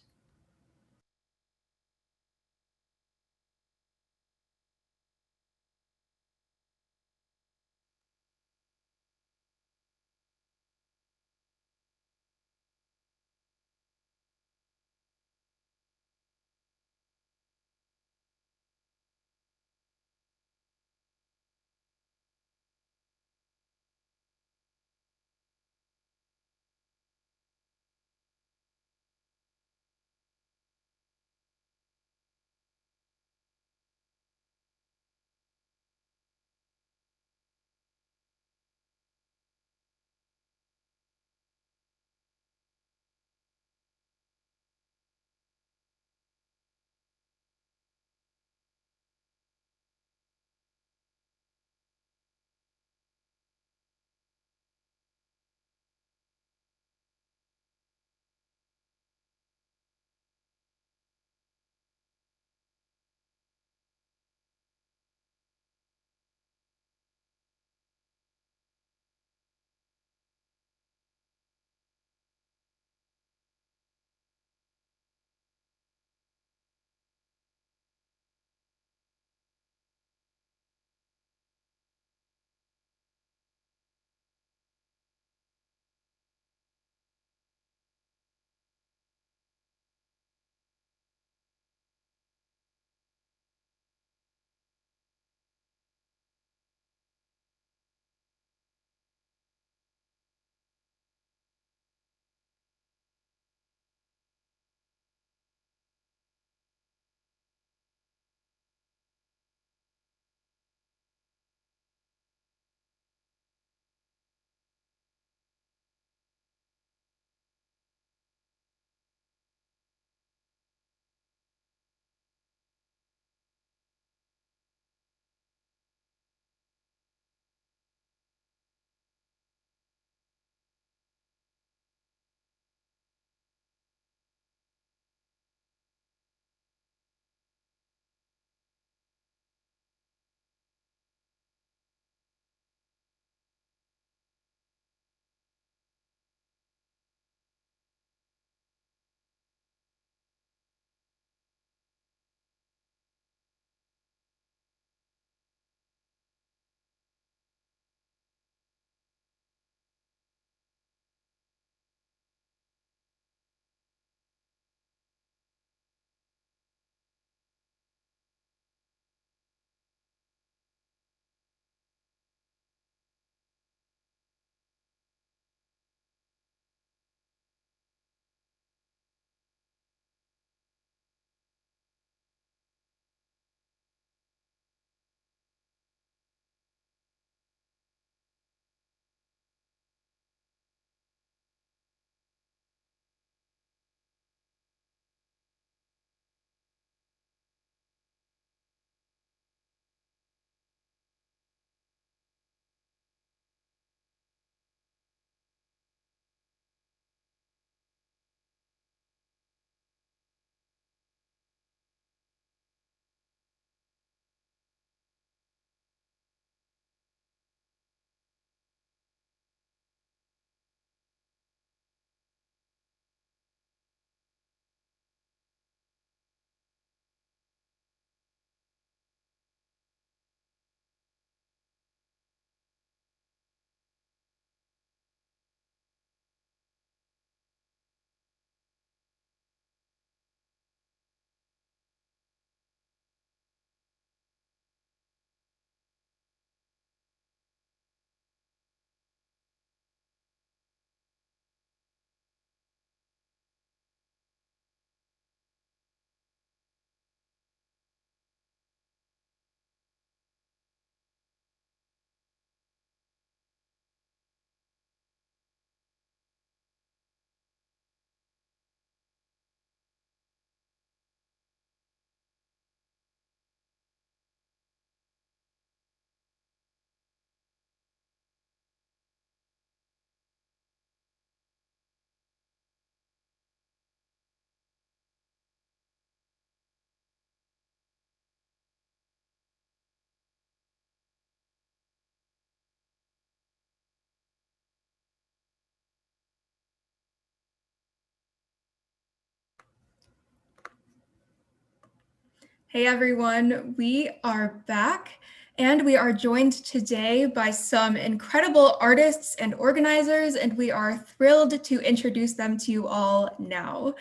Speaker 1: Hey everyone, we are back and we are joined today by some incredible artists and organizers, and we are thrilled to introduce them to you all now.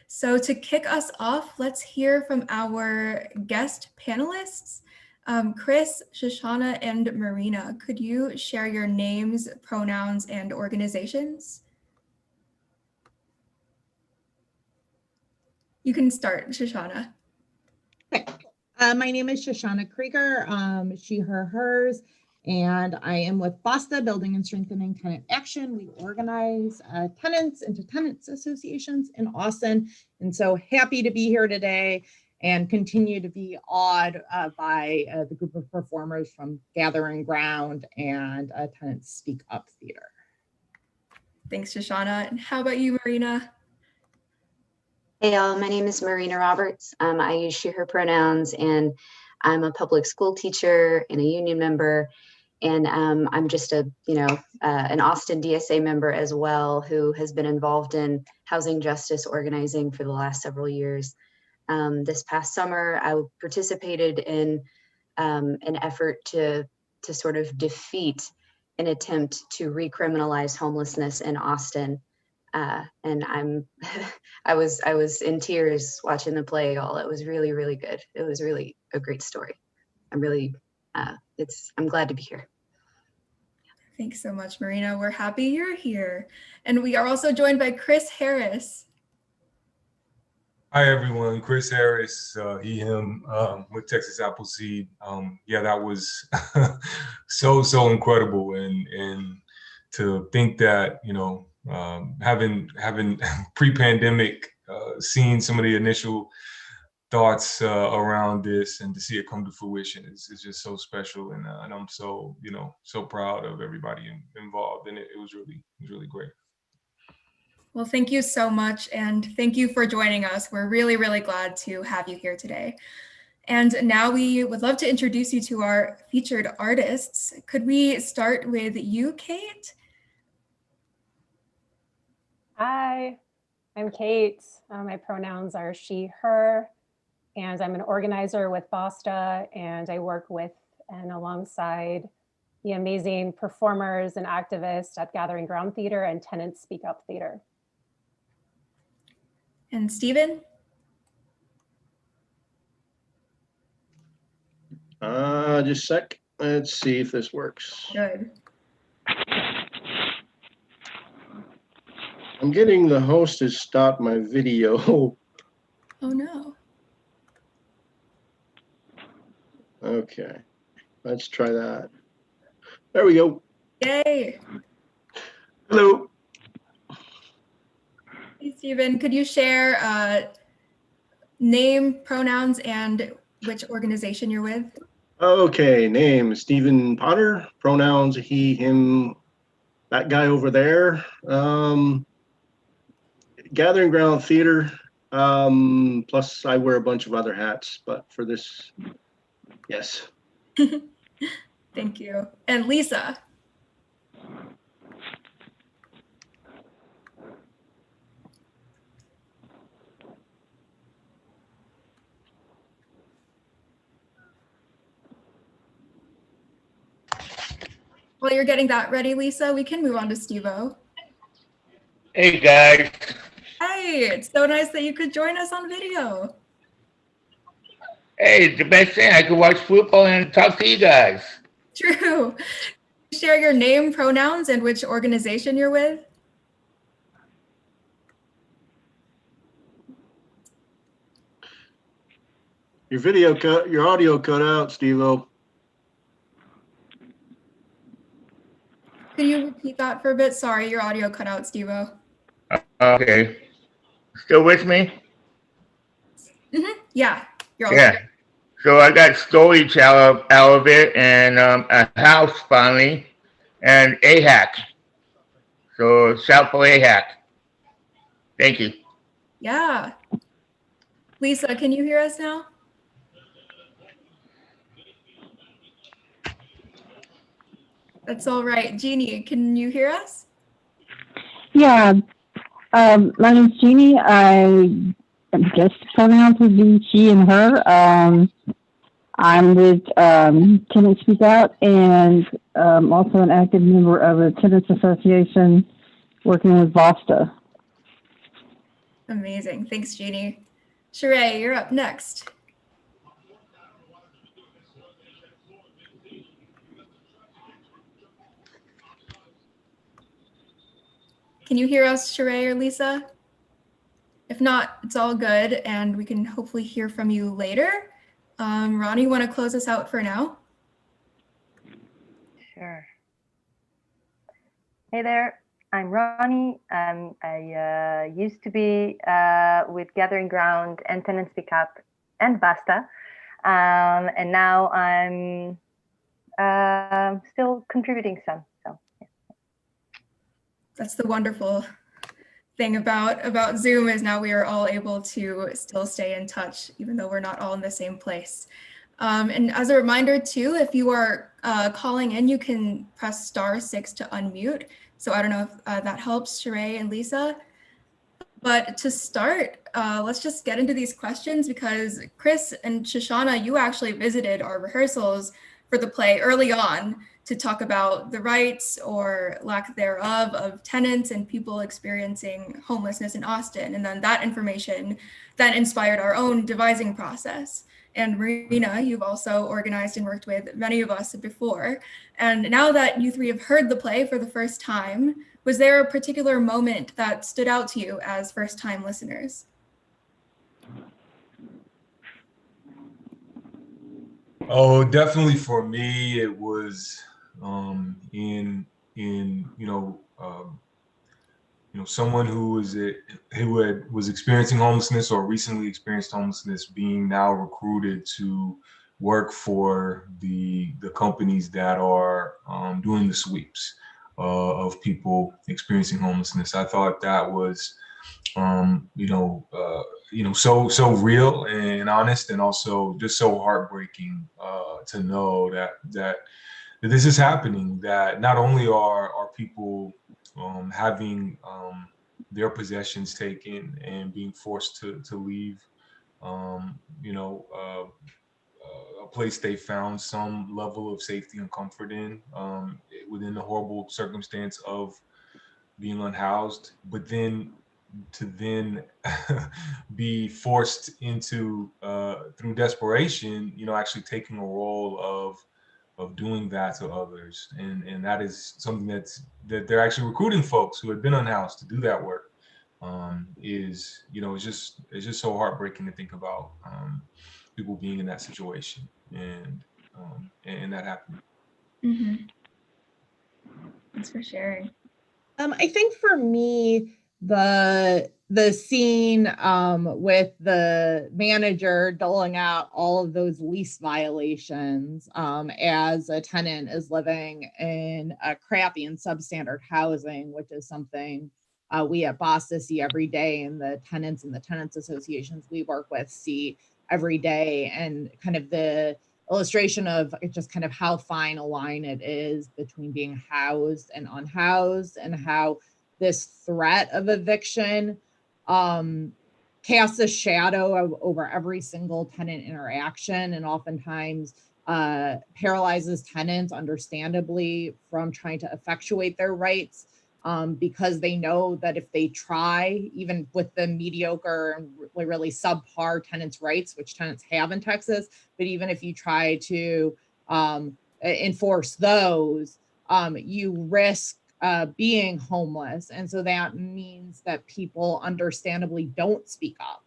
Speaker 1: So to kick us off, let's hear from our guest panelists. Chris, Shoshana, and Marina, could you share your names, pronouns, and organizations? You can start, Shoshana.
Speaker 2: My name is Shoshana Krieger, she, her, hers, and I am with BASTA, Building and Strengthening Tenant Action. We organize tenants into tenants associations in Austin, and so happy to be here today and continue to be awed by the group of performers from Gathering Ground and Tenants Speak Up Theater.
Speaker 1: Thanks, Shoshana. And how about you, Marina?
Speaker 5: Hey y'all, my name is Marina Roberts. I use she, her pronouns, and I'm a public school teacher and a union member. And I'm just an Austin DSA member as well, who has been involved in housing justice organizing for the last several years. This past summer, I participated in an effort to sort of defeat an attempt to recriminalize homelessness in Austin. And I was in tears watching the play. All it was really, really good. It was really a great story. I'm glad to be here.
Speaker 1: Thanks so much, Marina. We're happy you're here. And we are also joined by Chris Harris.
Speaker 23: Hi everyone, Chris Harris, he, him, with Texas Appleseed. Yeah, that was so incredible, and to think that, you know, having pre-pandemic seen some of the initial thoughts around this, and to see it come to fruition is just so special, and I'm so, you know, so proud of everybody involved, and it was really great.
Speaker 1: Well, thank you so much, and thank you for joining us. We're really, really glad to have you here today. And now we would love to introduce you to our featured artists. Could we start with you, Kate?
Speaker 18: Hi, I'm Kate. My pronouns are she, her, and I'm an organizer with BASTA, and I work with and alongside the amazing performers and activists at Gathering Ground Theater and Tenants Speak Up Theater.
Speaker 1: And Stephen?
Speaker 16: Just a sec. Let's see if this works.
Speaker 1: Good.
Speaker 16: I'm getting the host to stop my video.
Speaker 1: Oh no.
Speaker 16: Okay, let's try that. There we go.
Speaker 1: Yay.
Speaker 16: Hello.
Speaker 1: Hey, Stephen, could you share name, pronouns, and which organization you're with?
Speaker 16: Okay, name Stephen Potter, pronouns he, him, that guy over there. Gathering Ground Theater, plus I wear a bunch of other hats, but for this, yes.
Speaker 1: Thank you. And Lisa? While you're getting that ready, Lisa, we can move on to Steve-O.
Speaker 11: Hey guys.
Speaker 1: Hi, it's so nice that you could join us on video.
Speaker 11: Hey, it's the best thing. I could watch football and talk to you guys.
Speaker 1: True. Share your name, pronouns, and which organization you're with.
Speaker 16: Your audio cut out, Steve-O.
Speaker 1: Could you repeat that for a bit? Sorry, your audio cut out, Steve-O.
Speaker 11: Okay. Still with me?
Speaker 1: Yeah, you're all
Speaker 11: Yeah. So I got storage out of it, and a house finally, and AHAC. So shout for AHAC. Thank you.
Speaker 1: Yeah. Lisa, can you hear us now? That's all right. Jeannie, can you hear us?
Speaker 4: Yeah. My name's Jeannie. I guess pronouns would be she and her. I'm with Tenants Speak Out and also an active member of a Tenants Association working with BASTA.
Speaker 1: Amazing. Thanks, Jeannie. Sheree, you're up next. Can you hear us, Sheree or Lisa? If not, it's all good, and we can hopefully hear from you later. Ronnie, you want to close us out for now?
Speaker 6: Sure. Hey there, I'm Ronnie. I used to be with Gathering Ground and Tenants Speak Up and BASTA. And now I'm still contributing some. So yeah.
Speaker 1: That's the wonderful thing about Zoom is now we are all able to still stay in touch, even though we're not all in the same place. And as a reminder too, if you are calling in, you can press *6 to unmute. So I don't know if that helps Sheree and Lisa. But to start, let's just get into these questions because Chris and Shoshana, you actually visited our rehearsals for the play early on to talk about the rights or lack thereof of tenants and people experiencing homelessness in Austin. And then that information then inspired our own devising process. And Marina, you've also organized and worked with many of us before. And now that you three have heard the play for the first time, was there a particular moment that stood out to you as first-time listeners?
Speaker 23: Oh, definitely for me, it was in someone who was experiencing homelessness or recently experienced homelessness being now recruited to work for the companies that are doing the sweeps of people experiencing homelessness. I thought that was so real and honest, and also just so heartbreaking to know that this is happening. That not only are people having their possessions taken and being forced to leave, a place they found some level of safety and comfort in within the horrible circumstance of being unhoused, but then to be forced into through desperation, actually taking a role of doing that to others, and that is something that they're actually recruiting folks who had been unhoused to do that work. It's just so heartbreaking to think about people being in that situation and that happening.
Speaker 1: Mm-hmm. Thanks for sharing.
Speaker 2: I think for me, the scene with the manager doling out all of those lease violations as a tenant is living in a crappy and substandard housing, which is something we at BASTA see every day, and the tenants and the tenants associations we work with see every day, and kind of the illustration of just kind of how fine a line it is between being housed and unhoused, and how this threat of eviction casts a shadow over every single tenant interaction, and oftentimes paralyzes tenants, understandably, from trying to effectuate their rights, because they know that if they try, even with the mediocre and really subpar tenants' rights, which tenants have in Texas, but even if you try to enforce those, you risk being homeless. And so that means that people understandably don't speak up,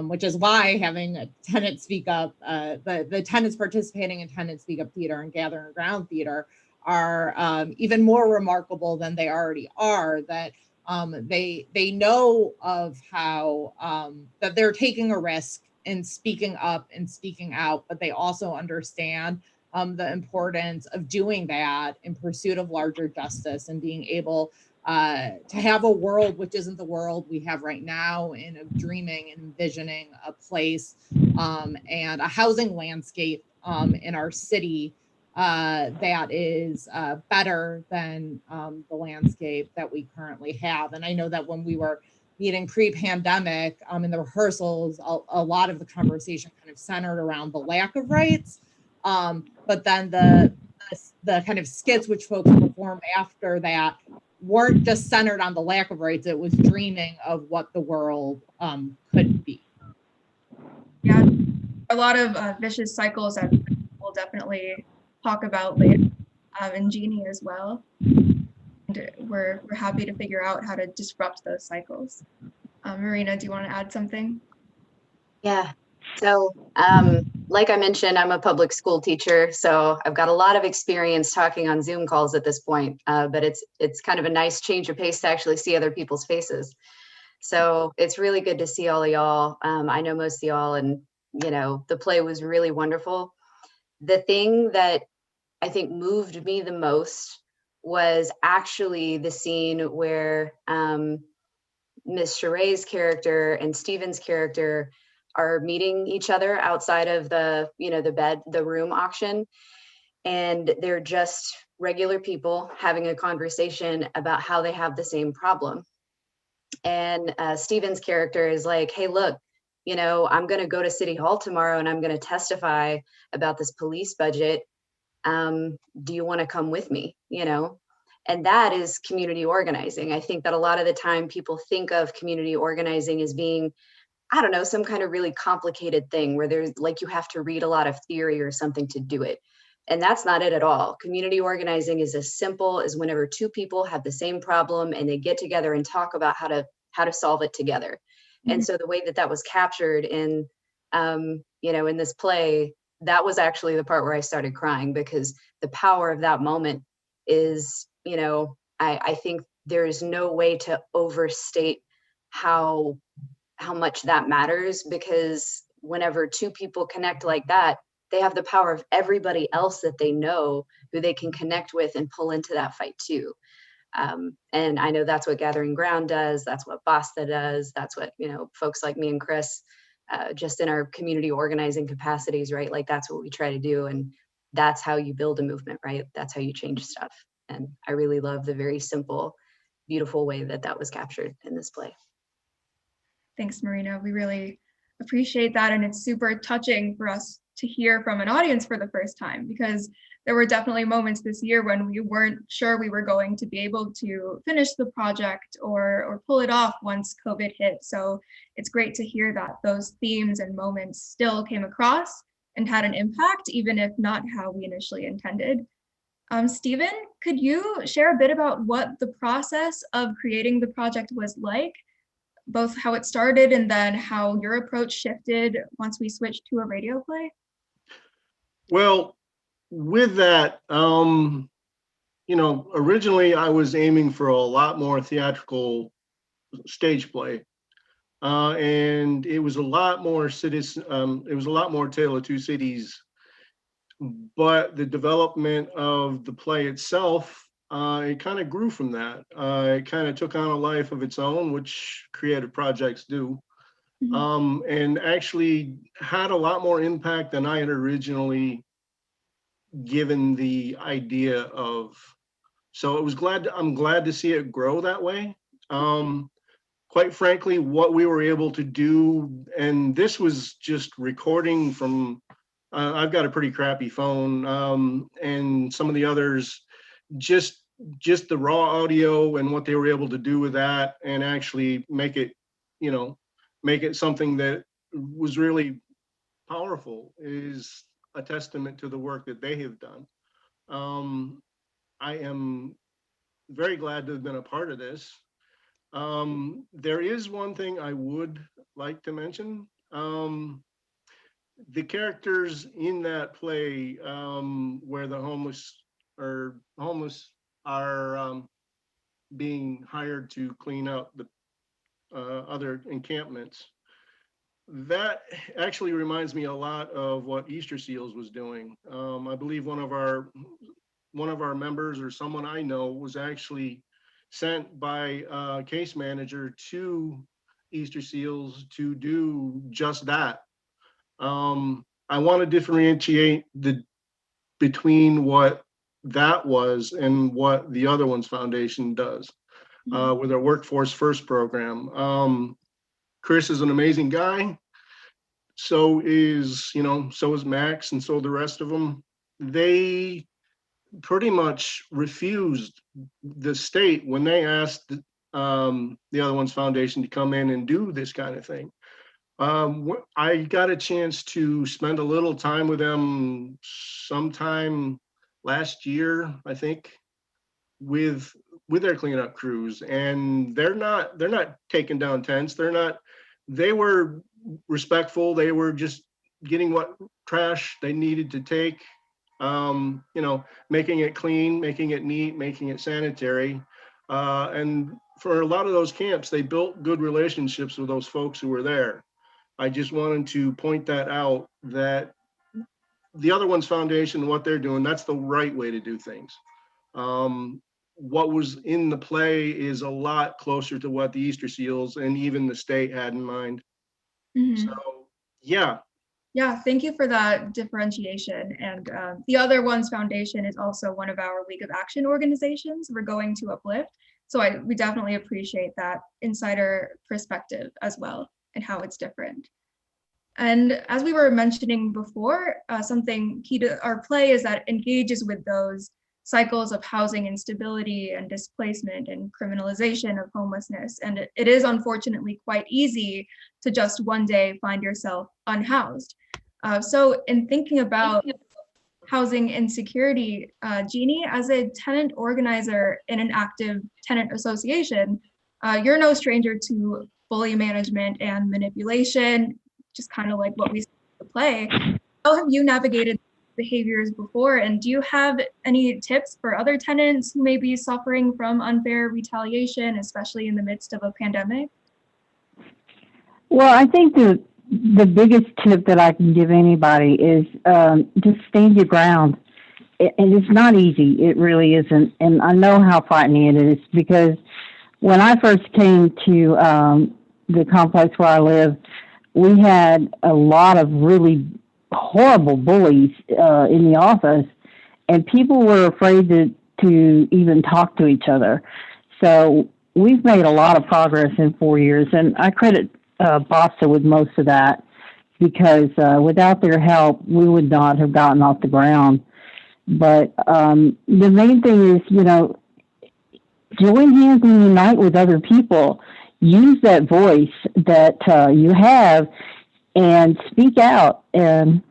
Speaker 2: which is why having a tenant speak up, the tenants participating in Tenant Speak Up Theater and Gathering Ground Theater are even more remarkable than they already are, that they know of how that they're taking a risk in speaking up and speaking out, but they also understand the importance of doing that in pursuit of larger justice and being able to have a world which isn't the world we have right now, and of dreaming and envisioning a place and a housing landscape in our city that is better than the landscape that we currently have. And I know that when we were meeting pre-pandemic, in the rehearsals, a lot of the conversation kind of centered around the lack of rights. But then the kind of skits which folks performed after that weren't just centered on the lack of rights. It was dreaming of what the world could be.
Speaker 1: Yeah, a lot of vicious cycles that we'll definitely talk about later, and Jeannie as well. And we're happy to figure out how to disrupt those cycles. Marina, do you want to add something?
Speaker 5: Yeah. So, like I mentioned, I'm a public school teacher, so I've got a lot of experience talking on Zoom calls at this point. But it's kind of a nice change of pace to actually see other people's faces. So it's really good to see all of y'all. I know most of y'all, and the play was really wonderful. The thing that I think moved me the most was actually the scene where Miss Sheree's character and Steven's character are meeting each other outside of the room auction, and they're just regular people having a conversation about how they have the same problem. And Steven's character is like, hey, look, I'm going to go to City Hall tomorrow and I'm going to testify about this police budget. Do you want to come with me? And that is community organizing. I think that a lot of the time people think of community organizing as being, I don't know, some kind of really complicated thing where there's like, you have to read a lot of theory or something to do it. And that's not it at all. Community organizing is as simple as whenever two people have the same problem and they get together and talk about how to solve it together. Mm-hmm. And so the way that was captured in, in this play, that was actually the part where I started crying, because the power of that moment is, I think there is no way to overstate how much that matters, because whenever two people connect like that, they have the power of everybody else that they know who they can connect with and pull into that fight too. And I know that's what Gathering Ground does. That's what BASTA does. That's what, folks like me and Chris, just in our community organizing capacities, right? Like that's what we try to do. And that's how you build a movement, right? That's how you change stuff. And I really love the very simple, beautiful way that was captured in this play.
Speaker 1: Thanks, Marina. We really appreciate that. And it's super touching for us to hear from an audience for the first time, because there were definitely moments this year when we weren't sure we were going to be able to finish the project or pull it off once COVID hit. So it's great to hear that those themes and moments still came across and had an impact, even if not how we initially intended. Steven, could you share a bit about what the process of creating the project was like, both how it started and then how your approach shifted once we switched to a radio play?
Speaker 16: Well, with that, originally I was aiming for a lot more theatrical stage play, and it was a lot more it was a lot more Tale of Two Cities. But the development of the play itself, it kind of grew from that. It kind of took on a life of its own, which creative projects do, and actually had a lot more impact than I had originally given the idea of. So I'm glad to see it grow that way. Quite frankly, what we were able to do, and this was just recording from, I've got a pretty crappy phone, and some of the others, just the raw audio and what they were able to do with that, and actually make it something that was really powerful, is a testament to the work that they have done. I am very glad to have been a part of this. There is one thing I would like to mention. The characters in that play, where the homeless are being hired to clean up the other encampments, that actually reminds me a lot of what Easter Seals was doing. I believe one of our members, or someone I know, was actually sent by a case manager to Easter Seals to do just that. I want to differentiate between what that was and what the Other One's Foundation does.
Speaker 3: with our Workforce First program. Chris is an amazing guy. So is Max, and so the rest of them. They pretty much refused the state when they asked the Other Ones Foundation to come in and do this kind of thing. I got a chance to spend a little time with them sometime last year, I think, with their cleanup crews, and they're not taking down tents. They were respectful. They were just getting what trash they needed to take, making it clean, making it neat, making it sanitary. And for a lot of those camps, they built good relationships with those folks who were there. I just wanted to point that out, that the Other Ones Foundation, what they're doing, that's the right way to do things. What was in the play is a lot closer to what the Easter Seals and even the state had in mind. So, yeah.
Speaker 1: Yeah, thank you for that differentiation. And the Other Ones Foundation is also one of our League of Action organizations we're going to uplift. So we definitely appreciate that insider perspective as well and how it's different. And as we were mentioning before, something key to our play is that it engages with those cycles of housing instability and displacement and criminalization of homelessness. And it is unfortunately quite easy to just one day find yourself unhoused. So in thinking about housing insecurity, Jeannie, as a tenant organizer in an active tenant association, you're no stranger to bully management and manipulation, just kind of like what we see in the play. How have you navigated behaviors before, and do you have any tips for other tenants who may be suffering from unfair retaliation, especially in the midst of a pandemic?
Speaker 4: Well, I think the biggest tip that I can give anybody is just stand your ground. And it's not easy. It really isn't. And I know how frightening it is, because when I first came to the complex where I live, we had a lot of really horrible bullies in the office, and people were afraid to even talk to each other. So we've made a lot of progress in 4 years, and I credit BASTA with most of that, because without their help, we would not have gotten off the ground. But the main thing is, join hands and unite with other people. Use that voice that you have and speak out. And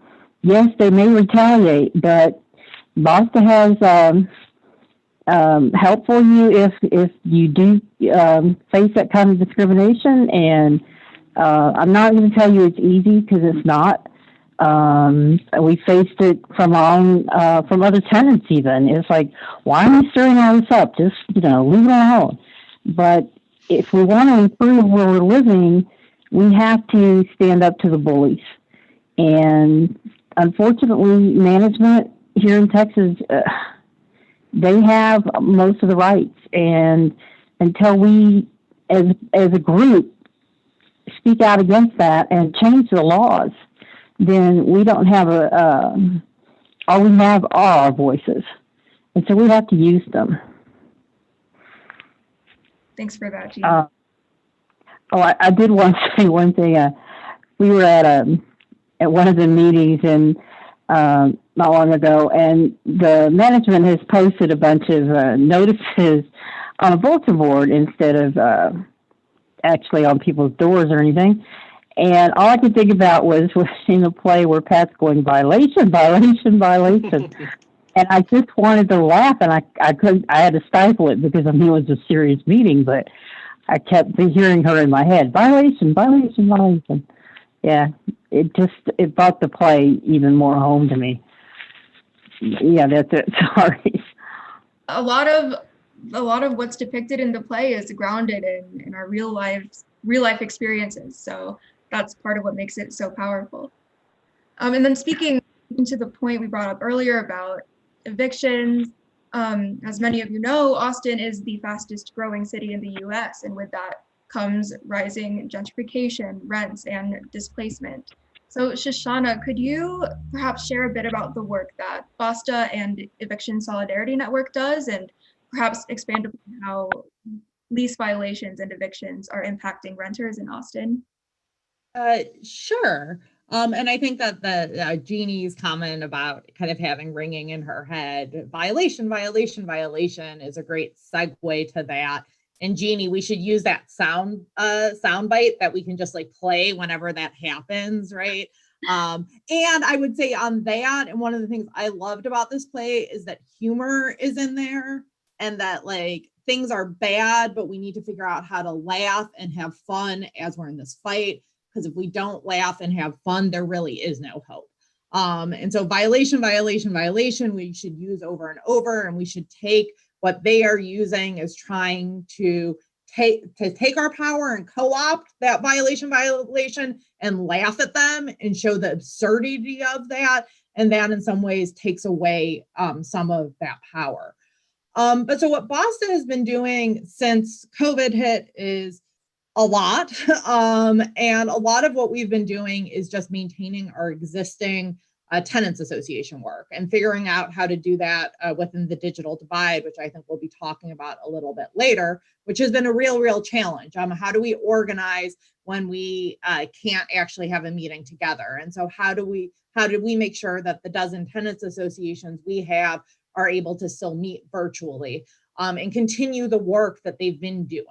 Speaker 4: yes, they may retaliate, but BASTA has help for you if you do face that kind of discrimination. And I'm not going to tell you it's easy, because it's not. We faced it from other tenants even. It's like, why are we stirring all this up? Just, leave it alone. But if we want to improve where we're living, we have to stand up to the bullies. And unfortunately, management here in Texas, they have most of the rights. And until we, as a group, speak out against that and change the laws, then we don't have all we have are our voices. And so we have to use them.
Speaker 1: Thanks for that, Jean.
Speaker 4: I did want to say one thing. We were at one of the meetings not long ago, and the management has posted a bunch of notices on a bulletin board instead of actually on people's doors or anything. And all I could think about was in the play where Pat's going, violation, violation, violation. And I just wanted to laugh, and I couldn't. I had to stifle it, because I knew it was a serious meeting, but I kept hearing her in my head, violation, violation, violation. Yeah, it brought the play even more home to me. Yeah, that's it. Sorry.
Speaker 1: A lot of what's depicted in the play is grounded in our real life experiences. So that's part of what makes it so powerful. And then speaking to the point we brought up earlier about evictions, as many of you know, Austin is the fastest growing city in the US, and with that comes rising gentrification, rents, and displacement. So Shoshana, could you perhaps share a bit about the work that BASTA and Eviction Solidarity Network does, and perhaps expand upon how lease violations and evictions are impacting renters in Austin?
Speaker 2: Sure. And I think that the Jeannie's comment about kind of having ringing in her head, violation is a great segue to that. And Jeannie, we should use that sound bite that we can just like play whenever that happens, right? And I would say on that, and one of the things I loved about this play is that humor is in there, and that like things are bad, but we need to figure out how to laugh and have fun as we're in this fight. Because if we don't laugh and have fun, there really is no hope. And so violation, we should use over and over, and we should take what they are using as trying to take our power and co-opt that violation and laugh at them and show the absurdity of that. And that in some ways takes away some of that power. But so what BASTA has been doing since COVID hit is a lot. And a lot of what we've been doing is just maintaining our existing tenants association work and figuring out how to do that within the digital divide, which I think we'll be talking about a little bit later, which has been a real challenge. How do we organize when we can't actually have a meeting together? And so how do we make sure that the dozen tenants associations we have are able to still meet virtually and continue the work that they've been doing?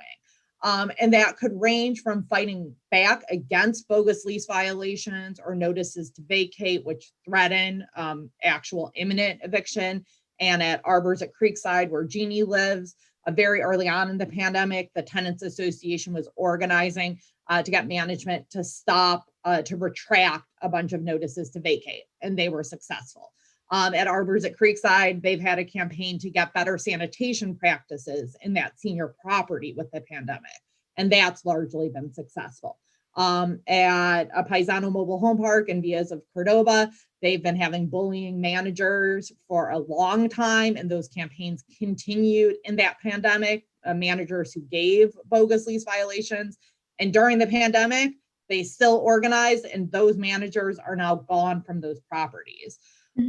Speaker 2: And that could range from fighting back against bogus lease violations or notices to vacate, which threaten actual imminent eviction. And at Arbors at Creekside, where Jeannie lives, very early on in the pandemic, the Tenants Association was organizing to get management to stop, to retract a bunch of notices to vacate, and they were successful. At Arbors at Creekside, they've had a campaign to get better sanitation practices in that senior property with the pandemic, and that's largely been successful. At a Paisano Mobile Home Park in Villas of Cordoba, they've been having bullying managers for a long time, and those campaigns continued in that pandemic, managers who gave bogus lease violations. And during the pandemic, they still organized, and those managers are now gone from those properties.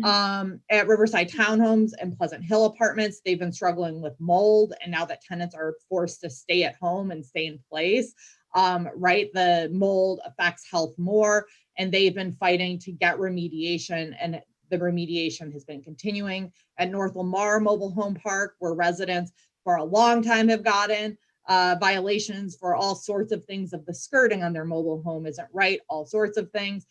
Speaker 2: At Riverside Townhomes and Pleasant Hill Apartments, they've been struggling with mold, and now that tenants are forced to stay at home and stay in place, right? The mold affects health more, and they've been fighting to get remediation, and the remediation has been continuing. At North Lamar Mobile Home Park, where residents for a long time have gotten violations for all sorts of things of the skirting on their mobile home isn't right, all sorts of things.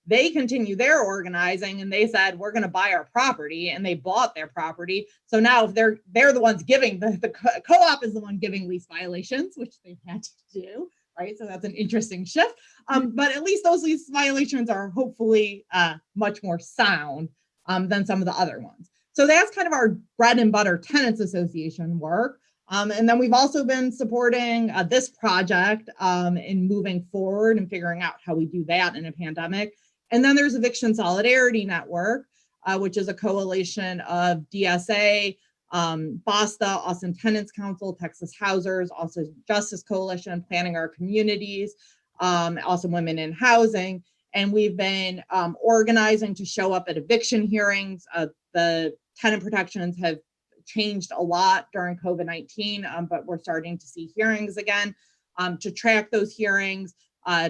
Speaker 2: They continue their organizing, and they said, we're going to buy our property, and they bought their property. So now if they're the ones giving, the co-op is the one giving lease violations, which they've had to do, right? So that's an interesting shift. But at least those lease violations are hopefully much more sound than some of the other ones. So that's kind of our bread and butter tenants association work. And then we've also been supporting this project in moving forward and figuring out how we do that in a pandemic. And then there's Eviction Solidarity Network, which is a coalition of DSA, BASTA, Austin Tenants Council, Texas Housers, also Justice Coalition, Planning Our Communities, also Women in Housing. And we've been organizing to show up at eviction hearings. The tenant protections have changed a lot during COVID-19, but we're starting to see hearings again, to track those hearings,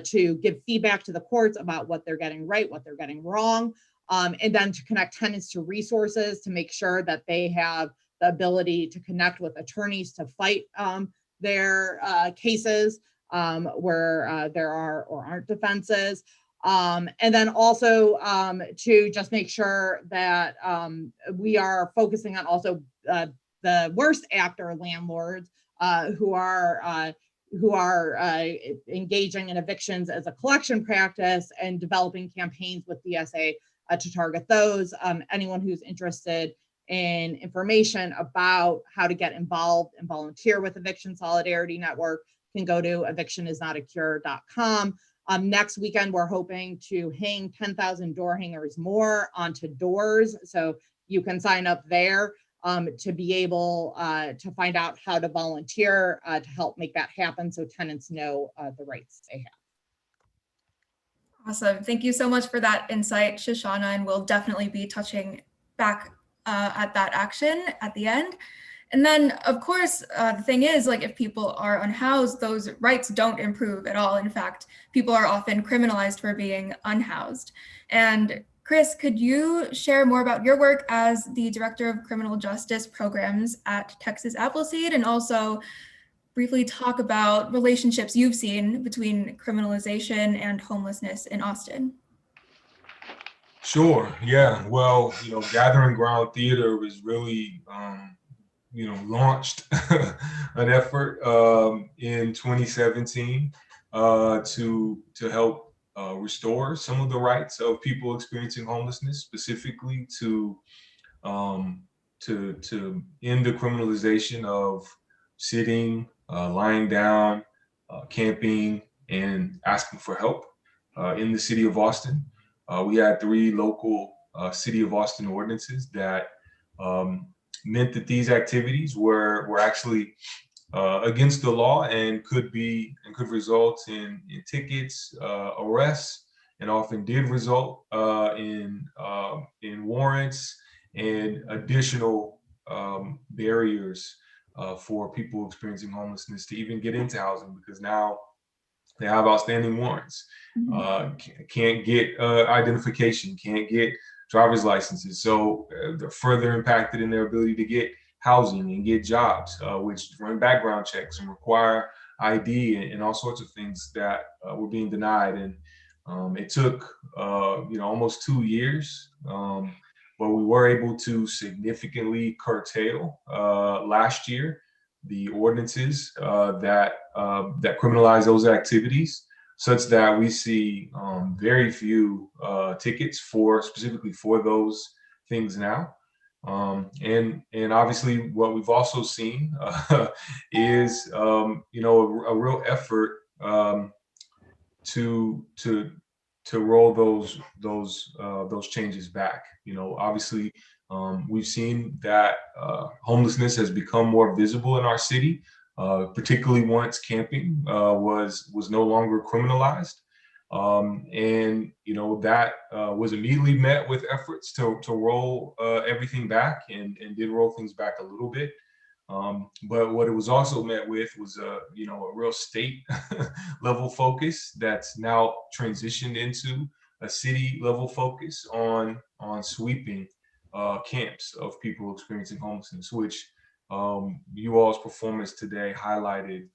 Speaker 2: to give feedback to the courts about what they're getting right, what they're getting wrong, and then to connect tenants to resources to make sure that they have the ability to connect with attorneys to fight their cases where there are or aren't defenses. And then also to just make sure that we are focusing on also the worst actor landlords who are engaging in evictions as a collection practice, and developing campaigns with DSA to target those. Anyone who's interested in information about how to get involved and volunteer with Eviction Solidarity Network can go to evictionisnotacure.com. Next weekend, we're hoping to hang 10,000 door hangers more onto doors. So you can sign up there to be able to find out how to volunteer to help make that happen, so tenants know the rights they have.
Speaker 1: Awesome. Thank you so much for that insight, Shoshana, and we'll definitely be touching back at that action at the end. And then, of course, the thing is, like, if people are unhoused, those rights don't improve at all. In fact, people are often criminalized for being unhoused. And Chris, could you share more about your work as the Director of Criminal Justice Programs at Texas Appleseed, and also briefly talk about relationships you've seen between criminalization and homelessness in Austin?
Speaker 23: Sure. Yeah. Well, Gathering Ground Theater is really, launched an effort in 2017 to help restore some of the rights of people experiencing homelessness, specifically to end the criminalization of sitting, lying down, camping, and asking for help in the city of Austin. We had 3 local city of Austin ordinances that meant that these activities were actually against the law and could result in tickets, arrests, and often did result in warrants and additional barriers for people experiencing homelessness to even get into housing, because now they have outstanding warrants, can't get identification, can't get driver's licenses. So they're further impacted in their ability to get housing and get jobs, which run background checks and require ID and all sorts of things that were being denied. And it took, almost 2 years, but we were able to significantly curtail last year the ordinances that criminalize those activities, such that we see very few tickets specifically for those things now. And obviously, what we've also seen is a real effort to roll those changes back. Obviously, we've seen that homelessness has become more visible in our city, particularly once camping was no longer criminalized. And that was immediately met with efforts to roll everything back, and did roll things back a little bit. But what it was also met with was a real state level focus that's now transitioned into a city level focus on sweeping camps of people experiencing homelessness, which you all's performance today highlighted.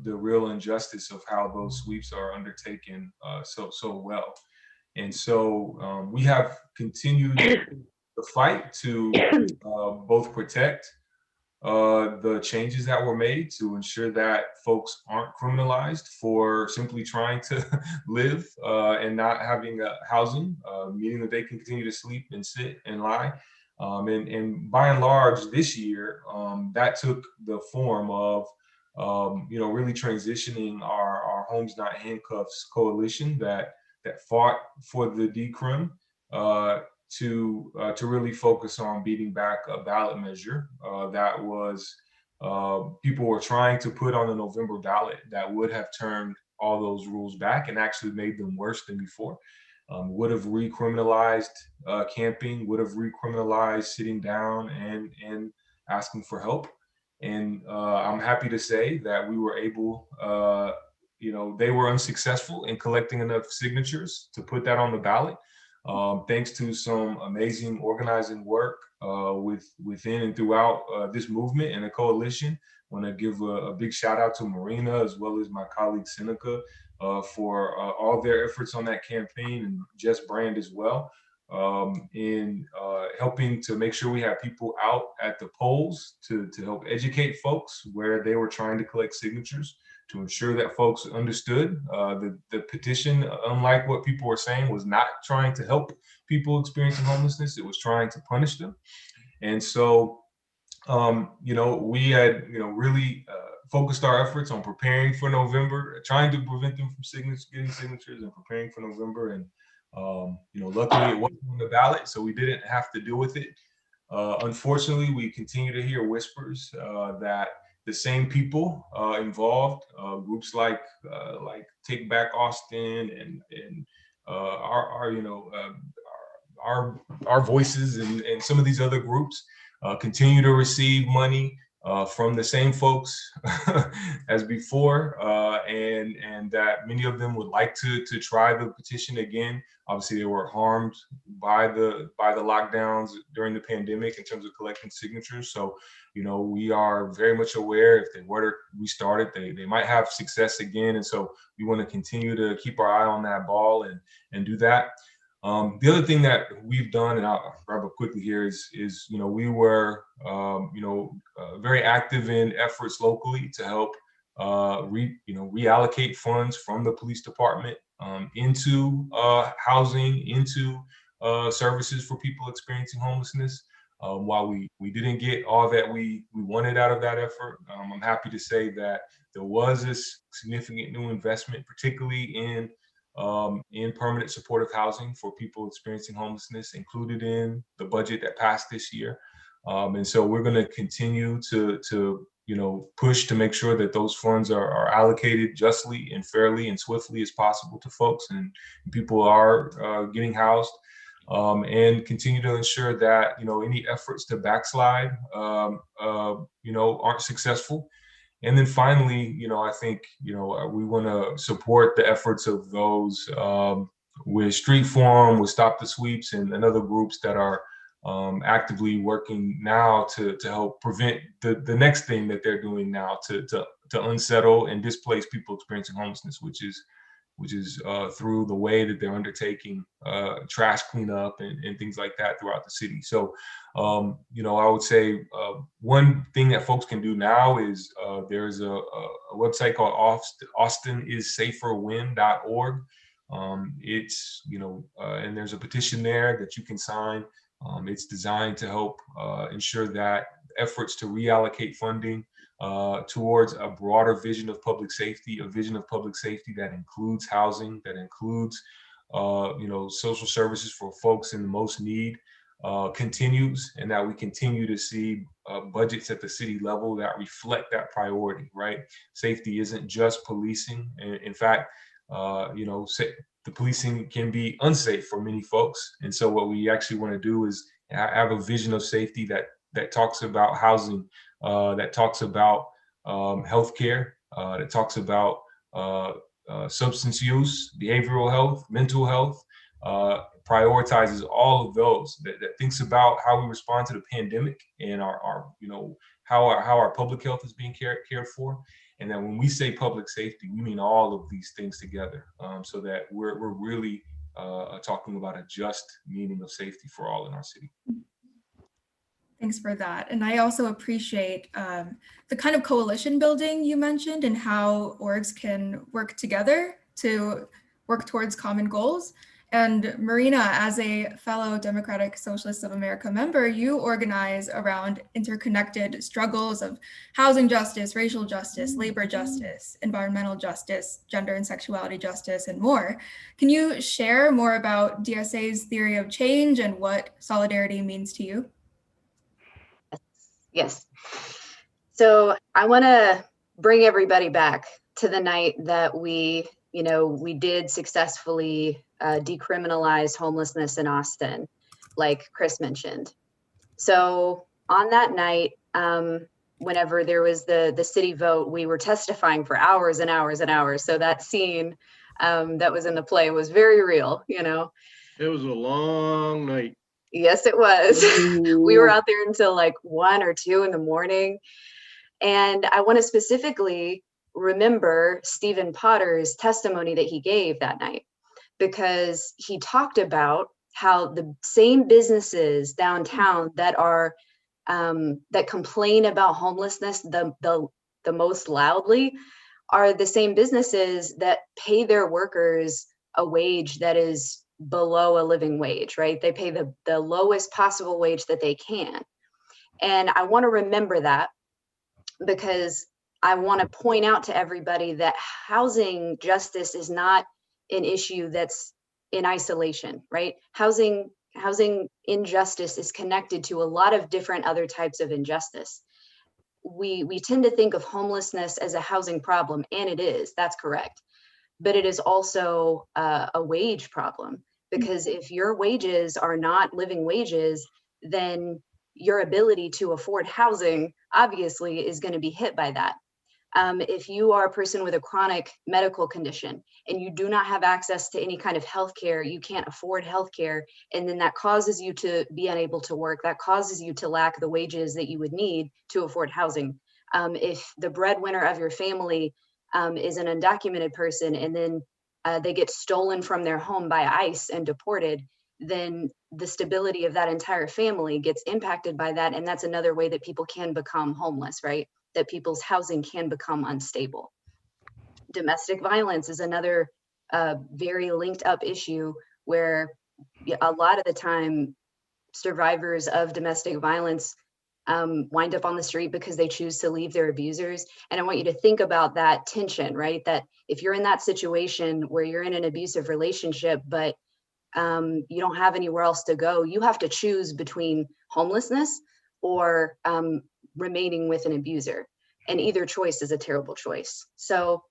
Speaker 23: The real injustice of how those sweeps are undertaken so well. And so we have continued the fight to both protect the changes that were made to ensure that folks aren't criminalized for simply trying to live and not having housing, meaning that they can continue to sleep and sit and lie. And by and large, this year, that took the form of really transitioning our Homes Not Handcuffs coalition that fought for the decrim to really focus on beating back a ballot measure that was people were trying to put on the November ballot that would have turned all those rules back and actually made them worse than before. Would have recriminalized camping, would have recriminalized sitting down and asking for help. And I'm happy to say that we were able, they were unsuccessful in collecting enough signatures to put that on the ballot. Thanks to some amazing organizing work within and throughout this movement and the coalition. I want to give a big shout out to Marina, as well as my colleague Seneca, for all their efforts on that campaign, and Jess Brand as well, in helping to make sure we have people out at the polls to help educate folks where they were trying to collect signatures, to ensure that folks understood the petition, unlike what people were saying, was not trying to help people experiencing homelessness. It was trying to punish them. And so, we had, really focused our efforts on preparing for November, trying to prevent them from getting signatures and preparing for November. And, luckily it wasn't on the ballot, so we didn't have to deal with it. Unfortunately, we continue to hear whispers that the same people involved, groups like Take Back Austin and our our voices and some of these other groups continue to receive money from the same folks as before, and that many of them would like to try the petition again. Obviously, they were harmed by the lockdowns during the pandemic in terms of collecting signatures. So, you know, we are very much aware if they were to restart it, they might have success again. And so we want to continue to keep our eye on that ball and do that. The other thing that we've done, and I'll wrap up quickly here, is you know, we were very active in efforts locally to help reallocate funds from the police department into housing, into services for people experiencing homelessness. While we didn't get all that we wanted out of that effort, I'm happy to say that there was a significant new investment, particularly in permanent supportive housing for people experiencing homelessness, included in the budget that passed this year. And so we're going to continue to push to make sure that those funds are allocated justly and fairly and swiftly as possible to folks, and people are getting housed, and continue to ensure that any efforts to backslide aren't successful. And then finally, I think, we want to support the efforts of those with Street Forum, with Stop the Sweeps, and other groups that are actively working now to help prevent the next thing that they're doing now to unsettle and displace people experiencing homelessness, which is through the way that they're undertaking trash cleanup and things like that throughout the city. So, I would say one thing that folks can do now is there's a website called austinissaferwhen.org. It's, and there's a petition there that you can sign. It's designed to help ensure that efforts to reallocate funding towards a broader vision of public safety, a vision of public safety that includes housing, that includes social services for folks in the most need, continues, and that we continue to see budgets at the city level that reflect that priority, right? Safety isn't just policing. In fact, the policing can be unsafe for many folks. And so what we actually want to do is have a vision of safety that talks about housing, that talks about healthcare, that talks about substance use, behavioral health, mental health, prioritizes all of those, that thinks about how we respond to the pandemic and how our public health is being cared for. And then when we say public safety, we mean all of these things together, so that we're really talking about a just meaning of safety for all in our city.
Speaker 1: Thanks for that. And I also appreciate the kind of coalition building you mentioned and how orgs can work together to work towards common goals. And Marina, as a fellow Democratic Socialists of America member, you organize around interconnected struggles of housing justice, racial justice, labor justice, environmental justice, gender and sexuality justice, and more. Can you share more about DSA's theory of change and what solidarity means to you?
Speaker 5: Yes. So I want to bring everybody back to the night that we did successfully decriminalize homelessness in Austin, like Chris mentioned. So on that night, whenever there was the city vote, we were testifying for hours and hours and hours. So that scene that was in the play was very real, It
Speaker 3: was a long night.
Speaker 5: Yes, it was. We were out there until like 1 or 2 in the morning. And I want to specifically remember Stephen Potter's testimony that he gave that night, because he talked about how the same businesses downtown that are that complain about homelessness the most loudly are the same businesses that pay their workers a wage that is below a living wage, right? They pay the lowest possible wage that they can. And I want to remember that, because I want to point out to everybody that housing justice is not an issue that's in isolation, right? Housing injustice is connected to a lot of different other types of injustice. We tend to think of homelessness as a housing problem, and it is, that's correct. But it is also a wage problem. because if your wages are not living wages, then your ability to afford housing obviously is going to be hit by that. If you are a person with a chronic medical condition and you do not have access to any kind of healthcare, you can't afford healthcare, and then that causes you to be unable to work, that causes you to lack the wages that you would need to afford housing. If the breadwinner of your family is an undocumented person and then they get stolen from their home by ICE and deported, then the stability of that entire family gets impacted by that. And that's another way that people can become homeless, right? That people's housing can become unstable. Domestic violence is another very linked up issue where a lot of the time survivors of domestic violence wind up on the street because they choose to leave their abusers. And I want you to think about that tension, right? That if you're in that situation where you're in an abusive relationship, but you don't have anywhere else to go, you have to choose between homelessness or remaining with an abuser. And either choice is a terrible choice. So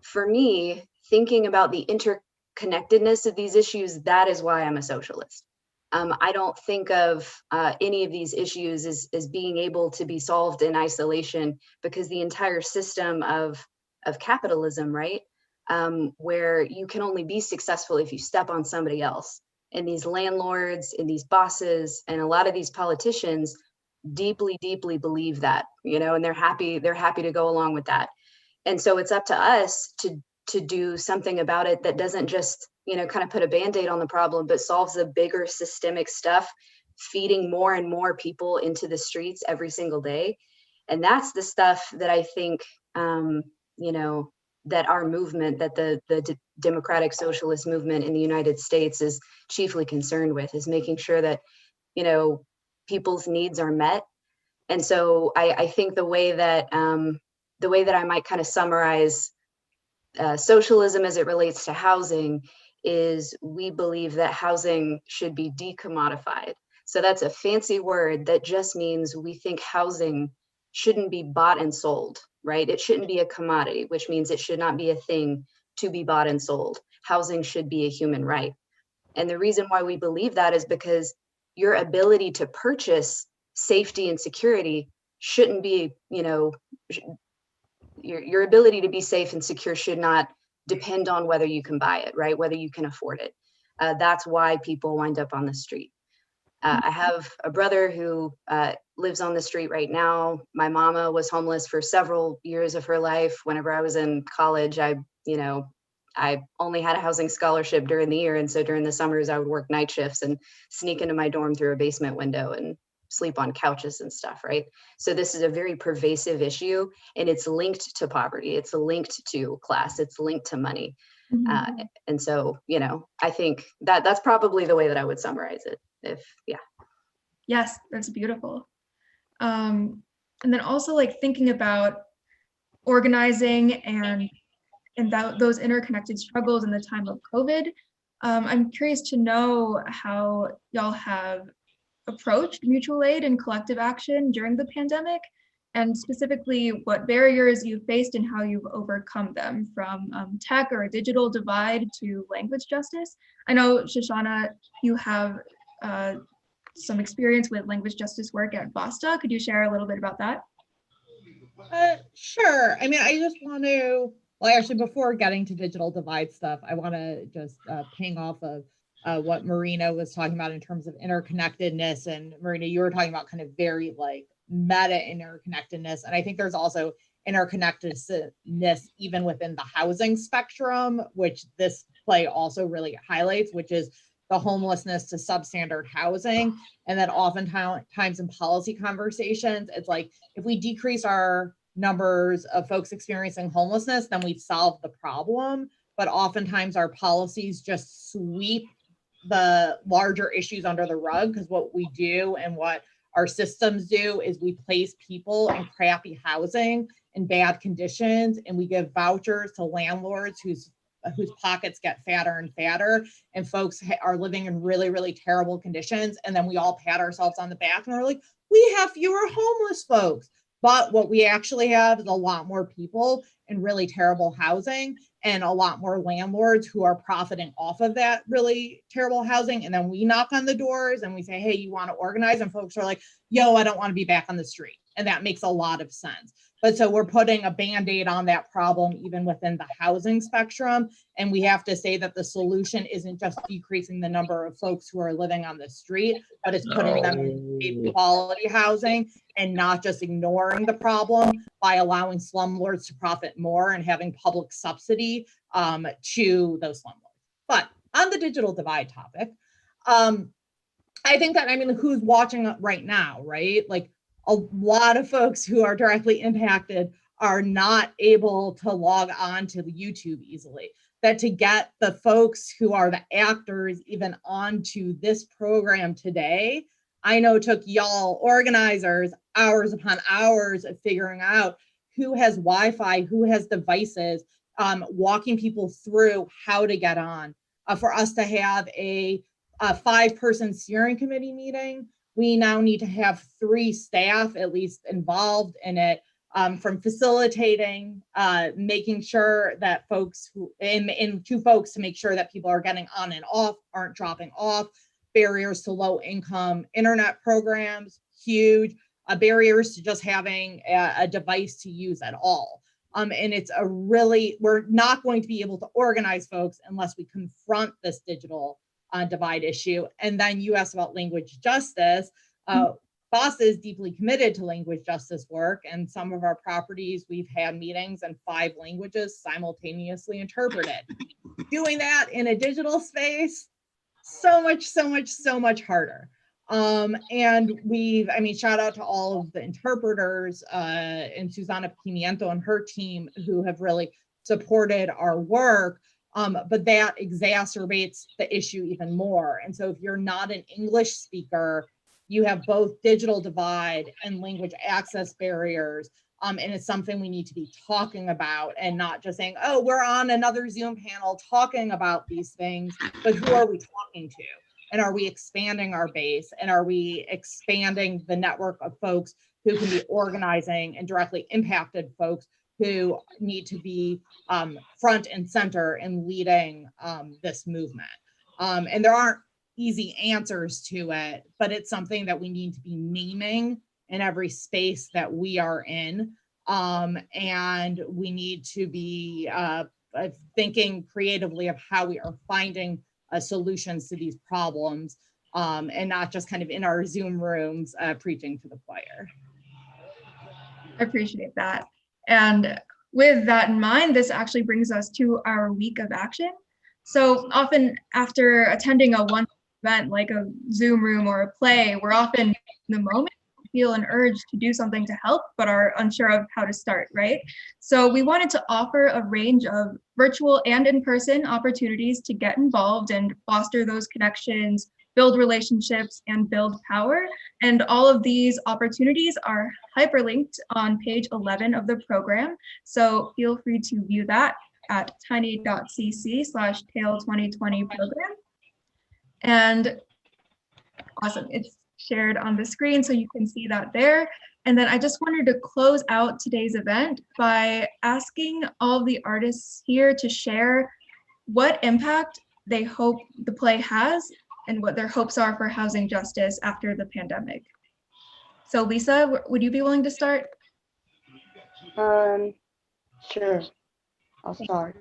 Speaker 5: for me, thinking about the interconnectedness of these issues, that is why I'm a socialist. I don't think of any of these issues as being able to be solved in isolation, because the entire system of capitalism, right, where you can only be successful if you step on somebody else. And these landlords and these bosses and a lot of these politicians deeply, deeply believe that, and they're happy to go along with that. And so it's up to us to do something about it that doesn't just, kind of put a Band-Aid on the problem, but solves the bigger systemic stuff, feeding more and more people into the streets every single day. And that's the stuff that I think, that our movement, that the democratic socialist movement in the United States is chiefly concerned with, is making sure that, people's needs are met. And so I think the way that I might kind of summarize socialism as it relates to housing is we believe that housing should be decommodified. So that's a fancy word that just means we think housing shouldn't be bought and sold, right? It shouldn't be a commodity, which means it should not be a thing to be bought and sold. Housing should be a human right. And the reason why we believe that is because your ability to purchase safety and security shouldn't be, your ability to be safe and secure should not depend on whether you can buy it, right? Whether you can afford it. That's why people wind up on the street. I have a brother who lives on the street right now. My mama was homeless for several years of her life. Whenever I was in college, I only had a housing scholarship during the year. And so during the summers, I would work night shifts and sneak into my dorm through a basement window and sleep on couches and stuff, right? So this is a very pervasive issue, and it's linked to poverty. It's linked to class. It's linked to money. And so, I think that's probably the way that I would summarize it.
Speaker 1: Yes, that's beautiful. And then also thinking about organizing and those interconnected struggles in the time of COVID. I'm curious to know how y'all have approached mutual aid and collective action during the pandemic, and specifically what barriers you faced and how you've overcome them, from tech or a digital divide to language justice. I know, Shoshana, you have some experience with language justice work at BASTA. Could you share a little bit about that?
Speaker 2: Sure. I mean, I just want to, actually, before getting to digital divide stuff, I want to just ping off of what Marina was talking about in terms of interconnectedness. And Marina, you were talking about kind of very meta interconnectedness. And I think there's also interconnectedness even within the housing spectrum, which this play also really highlights, which is the homelessness to substandard housing. And then oftentimes in policy conversations, it's if we decrease our numbers of folks experiencing homelessness, then we've solved the problem. But oftentimes our policies just sweep the larger issues under the rug, because what we do and what our systems do is we place people in crappy housing in bad conditions, and we give vouchers to landlords whose pockets get fatter and fatter, and folks are living in really, really terrible conditions. And then we all pat ourselves on the back and we're like, we have fewer homeless folks. But what we actually have is a lot more people in really terrible housing and a lot more landlords who are profiting off of that really terrible housing. And then we knock on the doors and we say, hey, you want to organize? And folks are like, yo, I don't want to be back on the street. And that makes a lot of sense. But so we're putting a Band-Aid on that problem, even within the housing spectrum. And we have to say that the solution isn't just decreasing the number of folks who are living on the street, but it's putting them in safe quality housing and not just ignoring the problem by allowing slumlords to profit more and having public subsidy to those slumlords. But on the digital divide topic, I think that, I mean, who's watching right now, right? Like, a lot of folks who are directly impacted are not able to log on to YouTube easily. That to get the folks who are the actors even onto this program today, I know took y'all organizers hours upon hours of figuring out who has Wi-Fi, who has devices, walking people through how to get on. For us to have a 5-person steering committee meeting, we now need to have 3 staff at least involved in it, from facilitating, making sure that folks who, and 2 folks to make sure that people are getting on and off, aren't dropping off, barriers to low income internet programs, huge, barriers to just having a device to use at all. And it's a really, we're not going to be able to organize folks unless we confront this digital divide issue. And then you asked about language justice. BASTA is deeply committed to language justice work, and some of our properties, we've had meetings in 5 languages simultaneously interpreted. Doing that in a digital space, so much harder. And we've, I mean, shout out to all of the interpreters and Susana Pimiento and her team who have really supported our work. But that exacerbates the issue even more. And so if you're not an English speaker, you have both digital divide and language access barriers. And it's something we need to be talking about and not just saying, oh, we're on another Zoom panel talking about these things, but who are we talking to? And are we expanding our base? And are we expanding the network of folks who can be organizing and directly impacted folks who need to be front and center in leading this movement? And there aren't easy answers to it, but it's something that we need to be naming in every space that we are in. And we need to be thinking creatively of how we are finding solutions to these problems, and not just kind of in our Zoom rooms preaching to the choir.
Speaker 1: I appreciate that. And with that in mind, this actually brings us to our week of action. So often after attending a one event like a Zoom room or a play, we're often in the moment feel an urge to do something to help, but are unsure of how to start, right? So we wanted to offer a range of virtual and in-person opportunities to get involved and foster those connections, build relationships, and build power. And all of these opportunities are hyperlinked on page 11 of the program. So feel free to view that at tiny.cc/Tale2020 program. And awesome, it's shared on the screen so you can see that there. And then I just wanted to close out today's event by asking all of the artists here to share what impact they hope the play has and what their hopes are for housing justice after the pandemic. So Lisa, would you be willing to start?
Speaker 7: Sure, I'll start.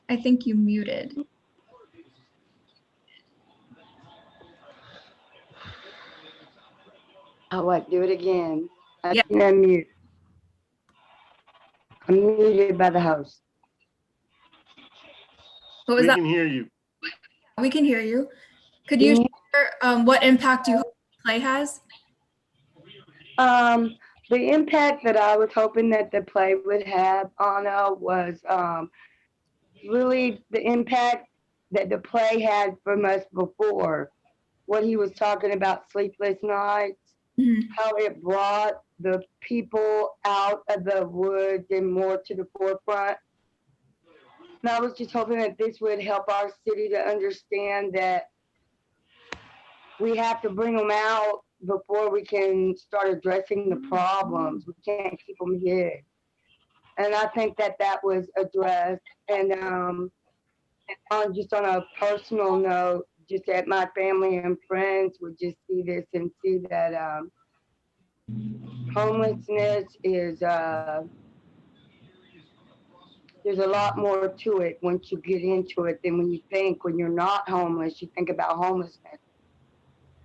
Speaker 1: I think you muted.
Speaker 7: Oh, what? Do it again. I
Speaker 1: Yeah.
Speaker 7: can unmute. I'm muted by the host.
Speaker 1: What was
Speaker 3: We
Speaker 1: that?
Speaker 3: can hear you.
Speaker 1: We can hear you. Could you share what impact you hope the play has?
Speaker 7: The impact that I was hoping that the play would have, Anna, was really the impact that the play had from us before. What he was talking about, sleepless nights, how it brought the people out of the woods and more to the forefront. And I was just hoping that this would help our city to understand that we have to bring them out before we can start addressing the problems. We can't keep them hid. And I think that that was addressed. And just on a personal note, just that my family and friends would just see this and see that homelessness is there's a lot more to it once you get into it than when you think. When you're not homeless, you think about homelessness.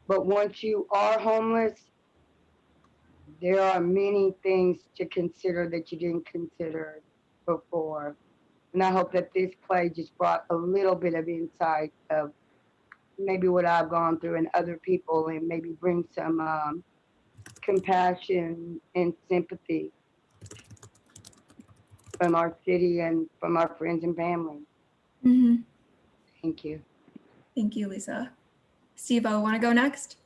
Speaker 7: But once you are homeless, there are many things to consider that you didn't consider before. And I hope that this play just brought a little bit of insight of maybe what I've gone through and other people, and maybe bring some compassion and sympathy from our city and from our friends and family.
Speaker 1: Mm-hmm.
Speaker 7: Thank you.
Speaker 1: Thank you, Lisa. Steve-O, want to go next?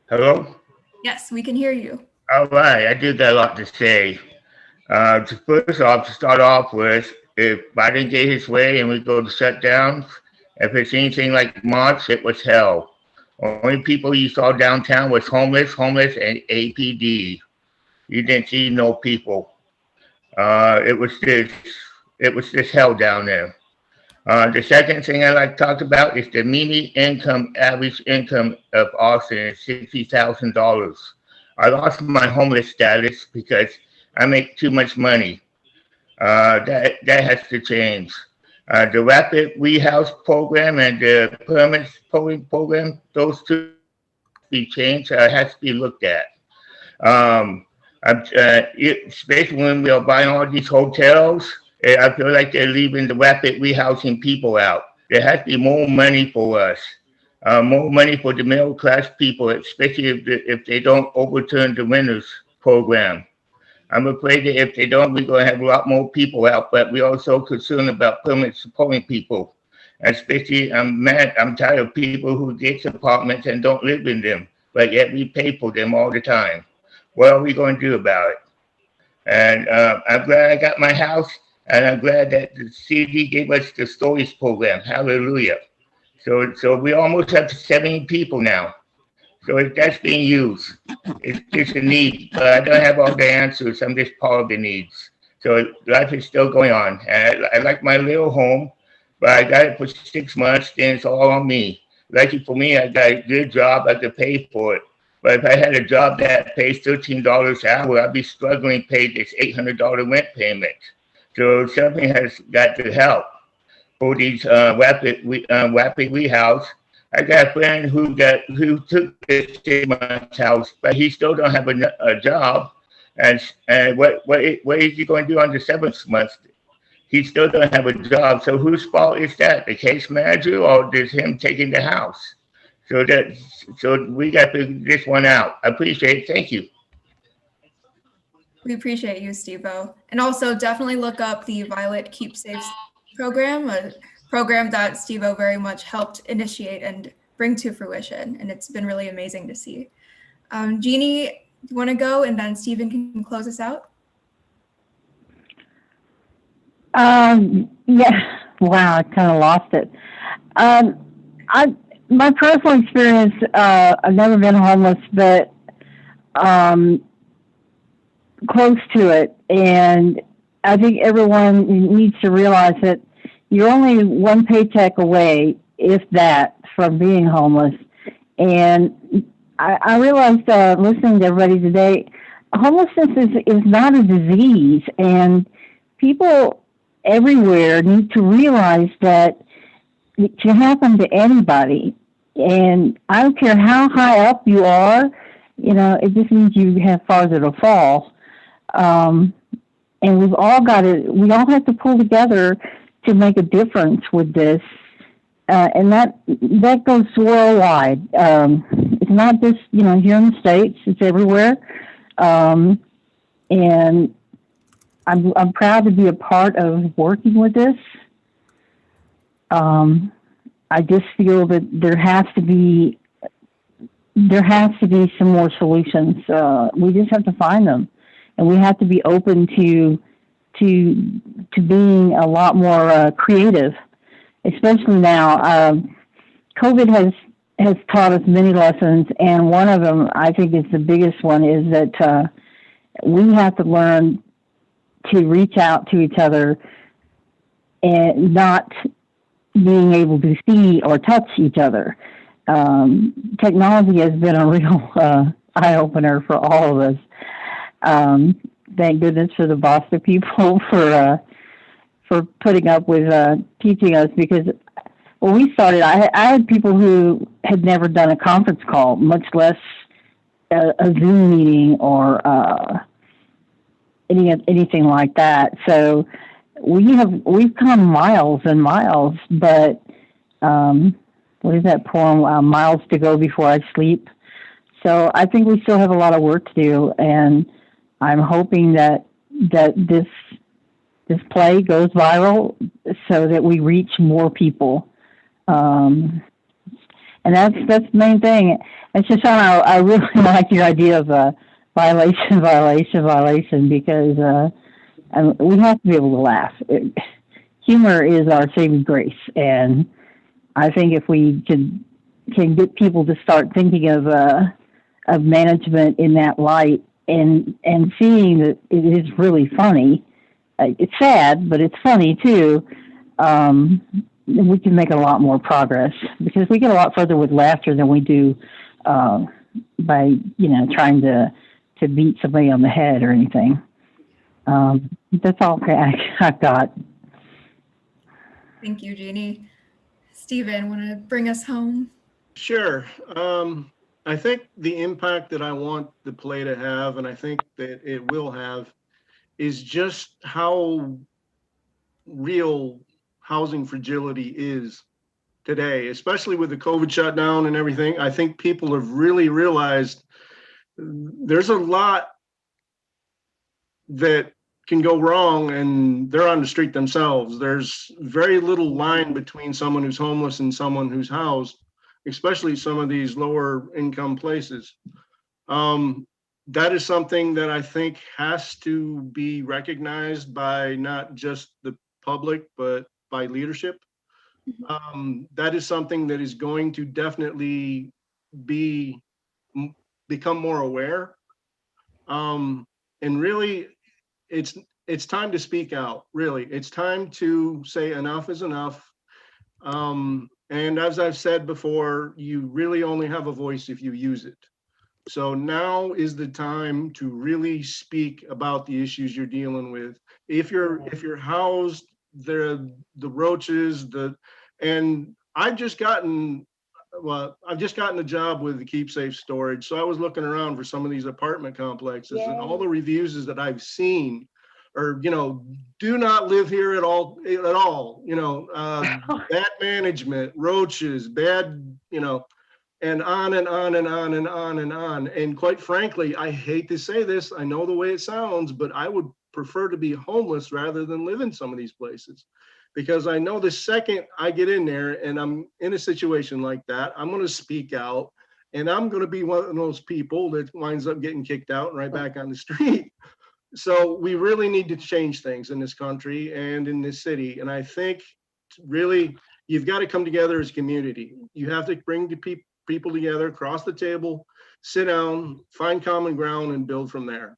Speaker 11: Hello?
Speaker 1: Yes, we can hear you.
Speaker 11: All right, I do got a lot to say. First off, to start off with, if Biden get his way and we go to shutdowns, if it's anything like March, it was hell. Only people you saw downtown was homeless, and APD. You didn't see no people. It was just hell down there. The second thing I like to talk about is the average income of Austin is $60,000. I lost my homeless status because I make too much money. That has to change. The rapid rehouse program and the permit program, those two be changed. Has to be looked at. Especially when we are buying all these hotels, I feel like they're leaving the rapid rehousing people out. There has to be more money for us, more money for the middle class people, especially if they don't overturn the renters program. I'm afraid that if they don't, we're going to have a lot more people out, but we're also concerned about permanent supporting people. Especially, I'm tired of people who get apartments and don't live in them, but yet we pay for them all the time. What are we going to do about it? And I'm glad I got my house, and I'm glad that the city gave us the storage program. Hallelujah. So we almost have 70 people now. So if that's being used, it's just a need. But I don't have all the answers. I'm just part of the needs. So life is still going on. And I like my little home, but I got it for 6 months, then it's all on me. Lucky for me, I got a good job. I could pay for it. But if I had a job that pays $13 an hour, I'd be struggling to pay this $800 rent payment. So something has got to help for these rapid rehouse. I got a friend who took this 6 months house, but he still don't have a job. And what is he going to do on the 7th month? He still don't have a job. So whose fault is that? The case manager, or is him taking the house? So we got to figure this one out. I appreciate it. Thank you.
Speaker 1: We appreciate you, Steve-O. And also definitely look up the Violet Keep Safe program, a program that Steve-O very much helped initiate and bring to fruition. And it's been really amazing to see. Jeannie, you want to go, and then Stephen can close us out?
Speaker 4: Yeah. Wow, I kind of lost it. My personal experience, I've never been homeless, but close to it. And I think everyone needs to realize that you're only one paycheck away, if that, from being homeless. And I realized, listening to everybody today, homelessness is not a disease. And people everywhere need to realize that it can happen to anybody. And I don't care how high up you are, it just means you have farther to fall. And we all have to pull together to make a difference with this. And that goes worldwide. It's not just, here in the States, it's everywhere. And I'm proud to be a part of working with this. I just feel that there has to be some more solutions. We just have to find them. and we have to be open to being a lot more creative, especially now. COVID has taught us many lessons, and one of them, I think, is the biggest one, is that we have to learn to reach out to each other and not being able to see or touch each other. Technology has been a real eye-opener for all of us. Thank goodness for the BASTA people for putting up with teaching us, because when we started, I had people who had never done a conference call, much less a Zoom meeting or anything like that. So we've come miles and miles, but what is that poem? Miles to go before I sleep. So I think we still have a lot of work to do, and I'm hoping that this play goes viral so that we reach more people. And that's the main thing. And Shoshana, I really like your idea of violation, because we have to be able to laugh. Humor is our saving grace, and I think if we can get people to start thinking of management in that light, and seeing that it is really funny. It's sad, but it's funny too. We can make a lot more progress, because we get a lot further with laughter than we do by trying to beat somebody on the head or anything. That's all I've got.
Speaker 1: Thank you, Jeannie. Stephen, want to bring us home?
Speaker 3: Sure. I think the impact that I want the play to have, and I think that it will have, is just how real housing fragility is today, especially with the COVID shutdown and everything. I think people have really realized there's a lot that can go wrong, and they're on the street themselves. There's very little line between someone who's homeless and someone who's housed, especially some of these lower income places. That is something that I think has to be recognized by not just the public, but by leadership. That is something that is going to definitely become more aware. And really, it's time to speak out. Really, it's time to say enough is enough. And as I've said before, you really only have a voice if you use it. So now is the time to really speak about the issues you're dealing with. If you're housed, the roaches, and I've just gotten a job with the Keep Safe Storage. So I was looking around for some of these apartment complexes, and all the reviews that I've seen are, do not live here at all, bad management, roaches, bad, and on and on and on and on and on. And quite frankly, I hate to say this, I know the way it sounds, but I would prefer to be homeless rather than live in some of these places. Because I know the second I get in there and I'm in a situation like that, I'm going to speak out, and I'm going to be one of those people that winds up getting kicked out and right back on the street. So we really need to change things in this country and in this city. And I think really you've got to come together as a community. You have to bring the people together, across the table, sit down, find common ground, and build from there.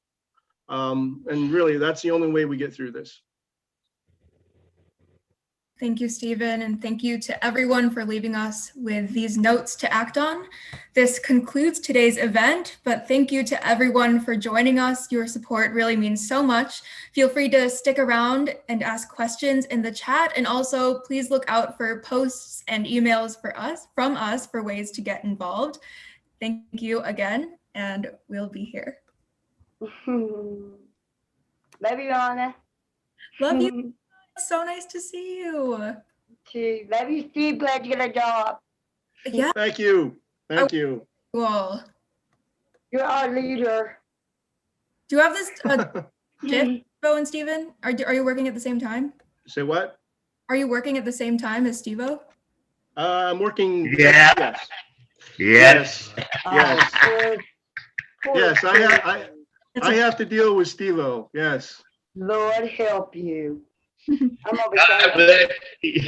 Speaker 3: And really, that's the only way we get through this.
Speaker 1: Thank you, Stephen, and thank you to everyone for leaving us with these notes to act on. This concludes today's event, but thank you to everyone for joining us. Your support really means so much. Feel free to stick around and ask questions in the chat, and also please look out for posts and emails from us for ways to get involved. Thank you again, and we'll be here.
Speaker 7: Love you, Anna.
Speaker 1: Love you. So nice to see you.
Speaker 7: Love you, Steve. Glad you get a job.
Speaker 1: Yeah.
Speaker 3: Thank you. Thank you.
Speaker 1: Cool.
Speaker 7: You're our leader.
Speaker 1: Do you have this Steve-O and Stephen? Are you working at the same time?
Speaker 3: Say what?
Speaker 1: Are you working at the same time as Steve-O?
Speaker 3: I'm working.
Speaker 11: Yeah.
Speaker 3: Yes.
Speaker 11: Yes.
Speaker 3: Yes. Yes. I have to deal with Steve-O, yes.
Speaker 7: Lord help you. I'm over
Speaker 11: God bless you.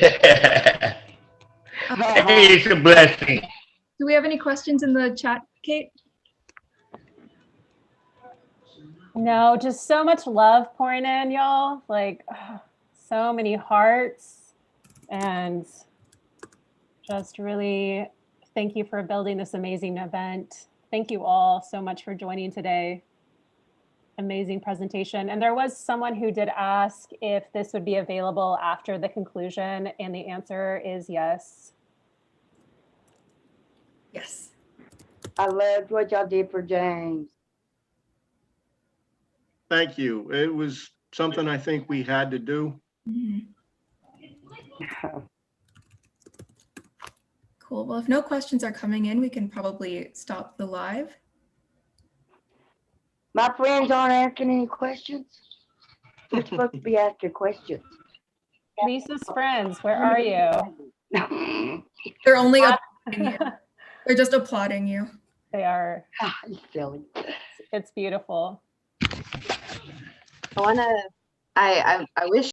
Speaker 11: Hey, it's a blessing.
Speaker 1: Do we have any questions in the chat, Kate?
Speaker 18: No, just so much love pouring in, y'all. Like, so many hearts, and just really thank you for building this amazing event. Thank you all so much for joining today. Amazing presentation. And there was someone who did ask if this would be available after the conclusion, and the answer is yes.
Speaker 1: Yes.
Speaker 7: I loved what y'all did for James.
Speaker 3: Thank you. It was something I think we had to do.
Speaker 1: Cool. Well, if no questions are coming in, we can probably stop the live.
Speaker 7: My friends aren't asking any questions. You're supposed to be asking questions.
Speaker 18: Lisa's friends, where are you?
Speaker 1: They're only applauding you. They're just applauding you.
Speaker 18: They are.
Speaker 7: Silly.
Speaker 18: It's beautiful.
Speaker 5: I wish